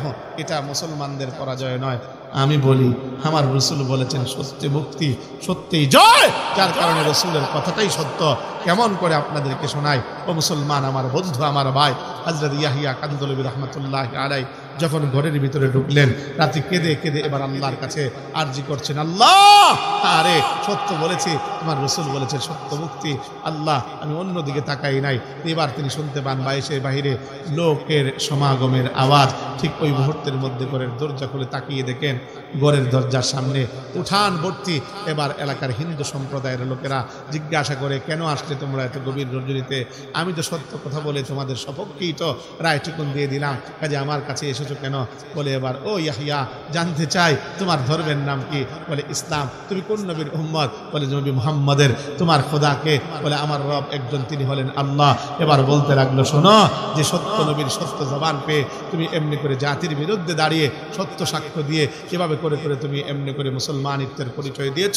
এটা মুসলমানদের পরাজয় নয়। আমি বলি, আমার রসুল বলেছেন সত্যে মুক্তি, সত্যিই জয়, যার কারণে রসুলের কথাটাই সত্য। কেমন করে আপনাদেরকে শোনাই ও মুসলমান, আমার বন্ধু, আমার ভাই হযরত ইয়াহিয়া কান্দলবী রহমাতুল্লাহ আলাইহি যখন ঘরের ভিতরে ঢুকলেন, রাতে কেঁদে কেঁদে এবার আল্লাহর কাছে আরজি করছেন, আল্লাহ আরে সত্য বলেছি, আমার রসুল বলেছে সত্য মুক্তি, আল্লাহ আমি অন্যদিকে তাকাই নাই। এবার তিনি শুনতে পান বাইশের বাহিরে লোকের সমাগমের আওয়াজ। ঠিক ওই মুহূর্তের মধ্যে ঘরের দরজা খুলে তাকিয়ে দেখেন ঘরের দরজার সামনে উঠান ভর্তি এবার এলাকার হিন্দু সম্প্রদায়ের লোকেরা জিজ্ঞাসা করে, কেন আসলে তোমরা এত গভীর রজনীতে? আমি তো সত্য কথা বলে তোমাদের সপক্ষেই তো রায়টুকুন দিয়ে দিলাম, কাজে আমার কাছে এসেছো কেন? বলে এবার ও ইয়াহিয়া জানতে চাই তোমার ধর্মের নাম কি? বলে ইসলাম। তুমি কোন নবীর উম্মত? বলে নবী মুহাম্মাদের। তোমার খোদাকে? বলে আমার রব একজন, তিনি হলেন আল্লাহ। এবার বলতে লাগলো, শোনো, যে সত্য নবীর সত্য জবান পেয়ে তুমি এমনি করে জাতির বিরুদ্ধে দাঁড়িয়ে সত্য সাক্ষ্য দিয়ে কিভাবে করে করে তুমি এমনি করে মুসলমানিত্বের পরিচয় দিয়েছ।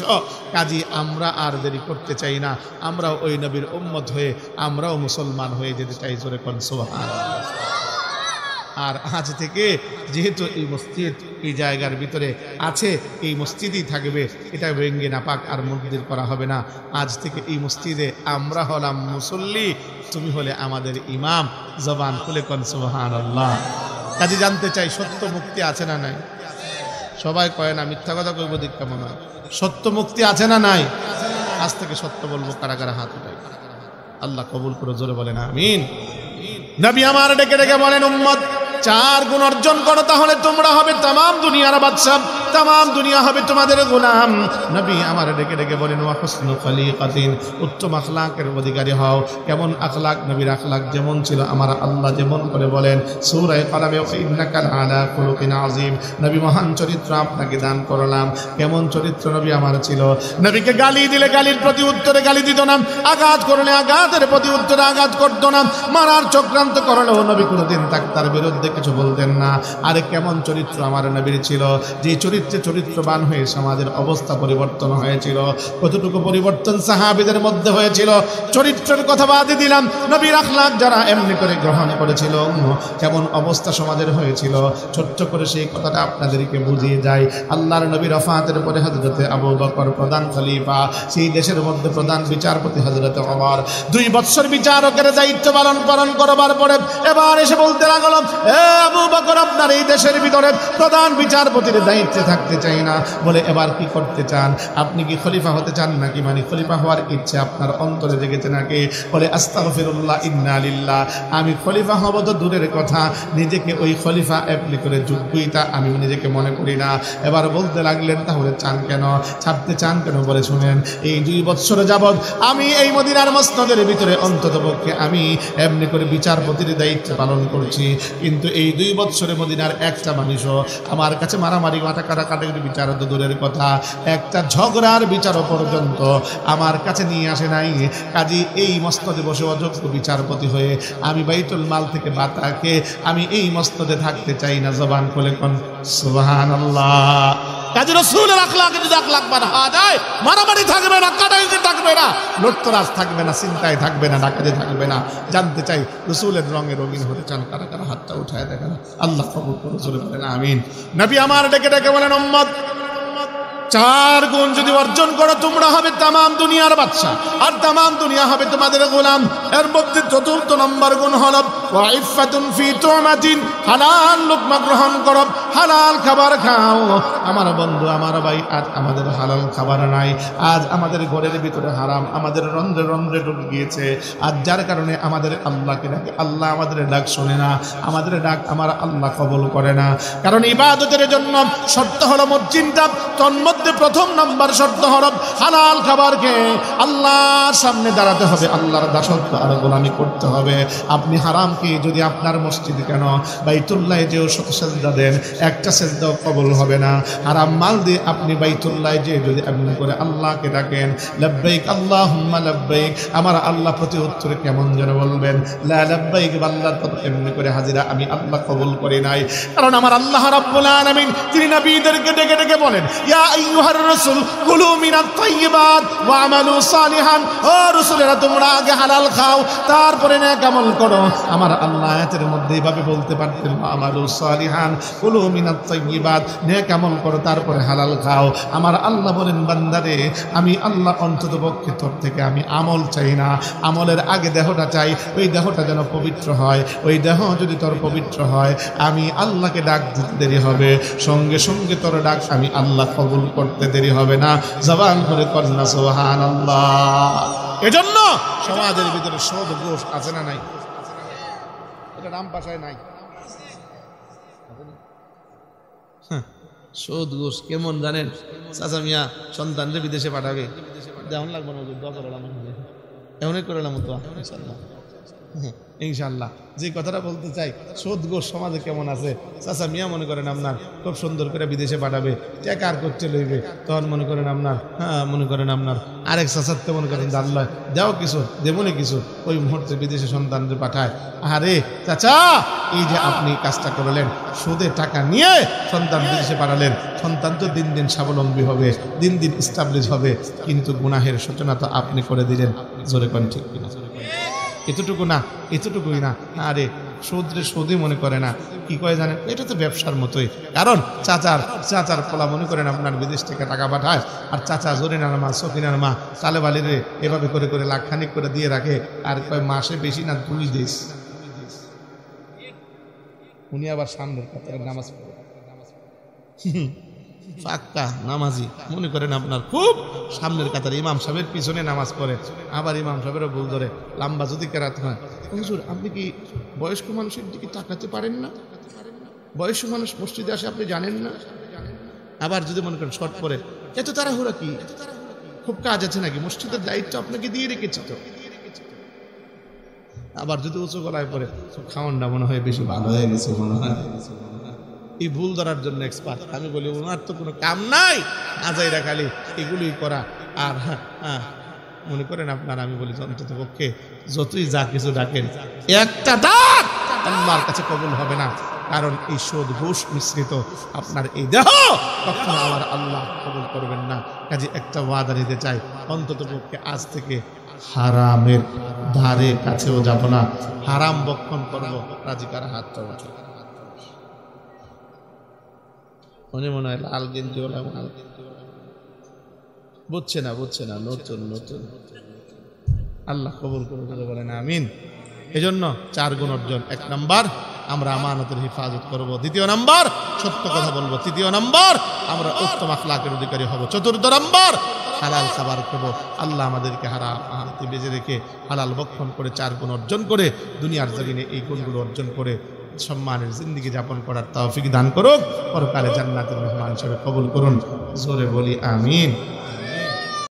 কাজী আমরা আর দেরি করতে চাই না, আমরাও ওই নবীর উম্মত হয়ে আমরাও মুসলমান হয়ে যেতে চাই। জোরে কোন সুবহানাল্লাহ। আর আজ থেকে যেহেতু এই মসজিদ এই জায়গার ভিতরে আছে, এই মসজিদই থাকবে, এটা ভেঙ্গে নাপাক আর মন্দির করা হবে না। আজ থেকে এই মসজিদে আমরা হলাম মুসল্লি, তুমি হলে আমাদের ইমাম। জবান খুলে কোন সুবহানাল্লাহ। কাজে জানতে চাই সত্য মুক্তি আছে না নাই? সবাই কয় না, মিথ্যা কথা কইব দিক কেমন হয়? সত্য মুক্তি আছে না নাই? আজ থেকে সত্য বলবো, কারা কারা হাত উঠাই। আল্লাহ কবুল করে জোরে বলেন আমিন। নবী আমার ডেকে ডেকে বলেন, উম্মত 4 গুণ অর্জন করো, তাহলে তোমরা হবে তামাম দুনিয়ার বাদশা, তামাম দুনিয়া হবে তোমাদের গোলাম। নবী আমার ডেকে ডেকে বলেন, ওয়া হুসনু খলিকাতিন, উত্তম আখলাকের অধিকারী হও। কেমন আখলাক? নবীর আখলাক যেমন ছিল আমার আল্লাহ যেমন করে বলেন সূরা কালামে, ইন্নাকা আলা খুলুকিন আযীম, নবী মহান চরিত্র আপনাকে দান করলাম। কেমন চরিত্র নবী আমার ছিল? নবীকে গালি দিলে গালির প্রতি উত্তরে গালি দিত না, আঘাত করলে আঘাতের প্রতি উত্তরে আঘাত করত না, মারার চক্রান্ত করলেও নবী কোনোদিন তার বিরুদ্ধে কিছু বলতেন না। আরে কেমন চরিত্র আমার নবীর ছিল, যে চরিত্রে চরিত্রবান হয়ে সমাজের অবস্থা পরিবর্তন হয়েছিল। কতটুকু পরিবর্তন সাহাবীদের মধ্যে হয়েছিল, চরিত্রের কথা বাদই দিলাম, নবীর আখলাক যারা এমনি করে গ্রহণ করেছিল, কেমন অবস্থা সমাজের হয়েছিল। ছোট্ট করে সেই কথাটা আপনাদেরকে বুঝিয়ে যায়। আল্লাহর নবীর ওফাতের পরে হযরতে আবু বকর প্রধান খলিফা, সেই দেশের মধ্যে প্রধান বিচারপতি হযরতে ওমর 2 বছর বিচারকের দায়িত্ব পালন করবার পরে এবার এসে বলতে লাগলো, আবু বকর আপনার এই দেশের ভিতরে প্রধান বিচারপতির দায়িত্বে থাকতে চাই না। বলে এবার কি করতে চান? আপনি কি খলিফা হতে চান নাকি? মানে খলিফা হওয়ার ইচ্ছে আপনার অন্তরে জেগেছে নাকি? বলে আস্তাগফিরুল্লাহ, ইন্না লিল্লাহ, আমি খলিফা হব তো দূরের কথা, নিজেকে ওই খলিফা এমনি করে যোগ্যতা আমি নিজেকে মনে করি না। এবার বলতে লাগলেন, তাহলে চান কেন, ছাড়তে চান কেন? বলে শুনেন, এই 2 বছর যাবৎ আমি এই মদিনার মসনদের ভিতরে অন্ততপক্ষে আমি এমনি করে বিচারপতির দায়িত্ব পালন করছি, কিন্তু এই 2 বছরে মদিনার একটা মানুষও আমার কাছে মারামারি কাটাকাটির বিচার তো দূরের কথা, একটা ঝগড়ার বিচারও পর্যন্ত আমার কাছে নিয়ে আসে নাই। কাজী এই মসনদে বসে অযোগ্য বিচারপতি হয়ে আমি বাইতুল মাল থেকে বাতাকে আমি এই মসনদে থাকতে চাই না। জবান খুলে কোন সুবহানাল্লাহ। কাজী রাসূলের আখলাকে যদি আখলাক বাড়া যায়, মারামারি থাকবে না, কাটাকাটি থাকবে না, লুটতরাজ থাকবে না, চিন্তায় থাকবে না, ডাকাতি থাকবে না। জানতে চাই রাসূলের রঙে রঙিন হতে চান, কারা কারা হাতটা উঠায় দেখেন। আল্লাহ কবুল করে জোরে বলেন আমিন। নবী আমার ডেকে ডেকে বলেন, উম্মত 4 গুণ যদি অর্জন করো, তোমরা হবে তামাম দুনিয়ার বাদশা, আর তামাম দুনিয়া হবে তোমাদের গোলাম। এর মধ্যে 4র্থ নম্বর গুণ হলো ওয়া ইফফাতুন ফি তুমাতিন, হালাল লুকমা গ্রহণ করো, হালাল খাবার খাও। আমার বন্ধু, আমার ভাই, আজ আমাদের হালাল খাবার নাই, আজ আমাদের ঘরের ভিতরে হারাম আমাদের রন্ধ্রে রন্ধ্রে ঢুকে গিয়েছে। আর যার কারণে আমাদের আল্লাহকে ডাকে, আল্লাহ আমাদের ডাক শোনে না, আমাদের ডাক আমার আল্লাহ কবুল করে না। কারণ ইবাদতের জন্য শর্ত হলো মসজিদটা, তন্মধ্যে প্রথম নম্বর শর্ত হলো হালাল খাবারকে আল্লাহর সামনে দাঁড়াতে হবে, আল্লাহর দাসত্ব আর গোলামি করতে হবে। আপনি হারাম কি যদি আপনার মসজিদ কেন বাইতুল্লাহে যেও শত সেজদা দেন, একটা সেজদাও কবুল হবে না। হারাম মাল দিয়ে আপনি বাইতুল্লাহে যে যদি এমনি করে আল্লাহকে ডাকেন, লাব্বাইক আল্লাহুম্মা লাব্বাইক, আমার আল্লাহ প্রতি উত্তরে কেমন যেন বলবেন, লা লাব্বাইক, আল্লাহর কত এমনি করে হাজিরা আমি আল্লাহ কবুল করি নাই। কারণ আমার আল্লাহ রাব্বুল আলামিন তিনি নবীদেরকে ডেকে ডেকে বলেন, ইয়া আইয়ুহার রাসূল কুলু মিনাত তাইয়্যিবাত ওয়া আমালু সালিহান, ও রাসূলেরা তোমরা আগে হালাল খাও তারপরে নেক আমল করো। আমার আল্লাহ আয়াতের মধ্যে এইভাবে বলতে পারতেন, আমালু সালিহান কুলু মিনাত তাইয়্যিবাত, নেক আমল করো তারপরে হালাল খাও। আমার আল্লাহ বলেন, বান্দারে আমি আল্লাহ অন্ততপক্ষে তোর থেকে আমি আমল চাই না, আমলের আগে দেহটা চাই। ওই দেহটা যেন পবিত্র হয়, ওই দেহ যদি তোর পবিত্র হয় আমি আল্লাহকে ডাক দিতে দেরি হবে, সঙ্গে সঙ্গে তোর ডাক আমি আল্লাহ কবুল করতে দেরি হবে না। জবান করে কন্যা সুবহানাল্লাহ। এজন্য সমাজের ভিতরে সুদ ঘুষ আছে না নাই? এটা রাম ভাষায় নাই। সুদ ঘুষ কেমন জানেন? চাচা মিয়া সন্তানরে বিদেশে পাঠাবে, দেওয়ান লাগবে না, দোয়া করলাম এমনই করলাম তো ইনশাল্লাহ। যে কথাটা বলতে চাই, সুদ ঘুষ সমাজে কেমন আছে? চাচা মিয়া মনে করেন আপনার খুব সুন্দর করে বিদেশে পাঠাবে, টাকা আর করতে লইবে, তখন মনে করেন আপনার মনে করেন আপনার আরেক চাচাতে মনে করেন আল্লাহ দেও কিছু দেবনে কিছু, ওই মুহূর্তে বিদেশে সন্তানদের পাঠায়। আরে চাচা, এই যে আপনি কাজটা করলেন, সুদে টাকা নিয়ে সন্তান বিদেশে পাঠালেন, সন্তান তো দিন দিন স্বাবলম্বী হবে, দিন দিন ইস্টাবলিশ হবে, কিন্তু গুনাহের সূচনা তো আপনি করে দিলেন। জোরে কোন ঠিক কিনা? এতটুকু না, এতটুকুই না। আরে সুদরে সুদই মনে করে না, কি কয় জানেন? এটা তো ব্যবসার মতোই। কারণ চাচার পোলা মনে করেন আপনার বিদেশ থেকে টাকা পাঠায়, আর চাচা জরিনার মা সকিনার মা কালেবালিরে এভাবে করে করে লাখখানিক করে দিয়ে রাখে, আর কয় মাসে বেশি না 2 দেশ। উনি আবার সামনের কাতারে নামাজ পড়ে, পাক্কা নামাজি মনে করেন আপনার, খুব সামনের কাতারে ইমাম সাহেবের পিছনে নামাজ পড়ে, আবার ইমাম সাহেবেরও ভুল ধরে, লম্বা যদি কেরাত হয়। হুজুর আপনি কি বয়স্ক মানুষের দিকে তাকাতে পারেন না? বয়স্ক মানুষ মসজিদে আসে আপনি জানেন না? আবার যদি মনে করেন শর্ট পরে, এত তাড়াহুড়া কি? খুব কাজ আছে নাকি? মসজিদের দায়িত্ব আপনাকে দিয়ে রেখেছি তো। আবার যদি উঁচু গলায় পড়ে, খাওয়ানটা মনে হয় বেশি ভালো হয়ে গেছে মনে হয়। এই ভুল ধরার জন্য এক্সপার্ট। আমি বলি ওনার তো কোনো কাম নাই, আজাইরা খালি এগুলোই করা। আর মনে করেন আপনার, আমি বলি অন্তত পক্ষে যতই যা কিছু ডাকেন, একটা ডাক আল্লাহর কাছে কবুল হবে না। কারণ এই সুদ ঘুষ মিশ্রিত আপনার এই দেহ কখনো আমার আল্লাহ কবুল করবেন না। কাজে একটা ওয়াদা নিতে চাই, অন্তত পক্ষে আজ থেকে হারামের ধারে কাছেও যাব না, হারাম বক্ষণ করবো। রাজিকার হাত চলা মনে মনে হয় লাল গেঞ্জি ওলা বুঝছে না, নতুন নতুন। আল্লাহ কবুল করে বলেন আমিন। এজন্য 4 গুণ অর্জন। 1 নাম্বার আমরা আমানতের হিফাজত করব, 2 নাম্বার সত্য কথা বলবো, 3 নাম্বার আমরা উত্তম আখলাকের অধিকারী হব, 4 নাম্বার হালাল খাবার খাবো। আল্লাহ আমাদেরকে হারাতে বেঁচে রেখে হালাল ভক্ষণ করে 4 গুণ অর্জন করে দুনিয়ার জমিনে এই গুণগুলো অর্জন করে সম্মানের জিন্দেগি যাপন করার তৌফিক দান করুন। পরকালে জান্নাতের মেহমান হিসেবে কবুল করুন। জোরে বলি আমিন।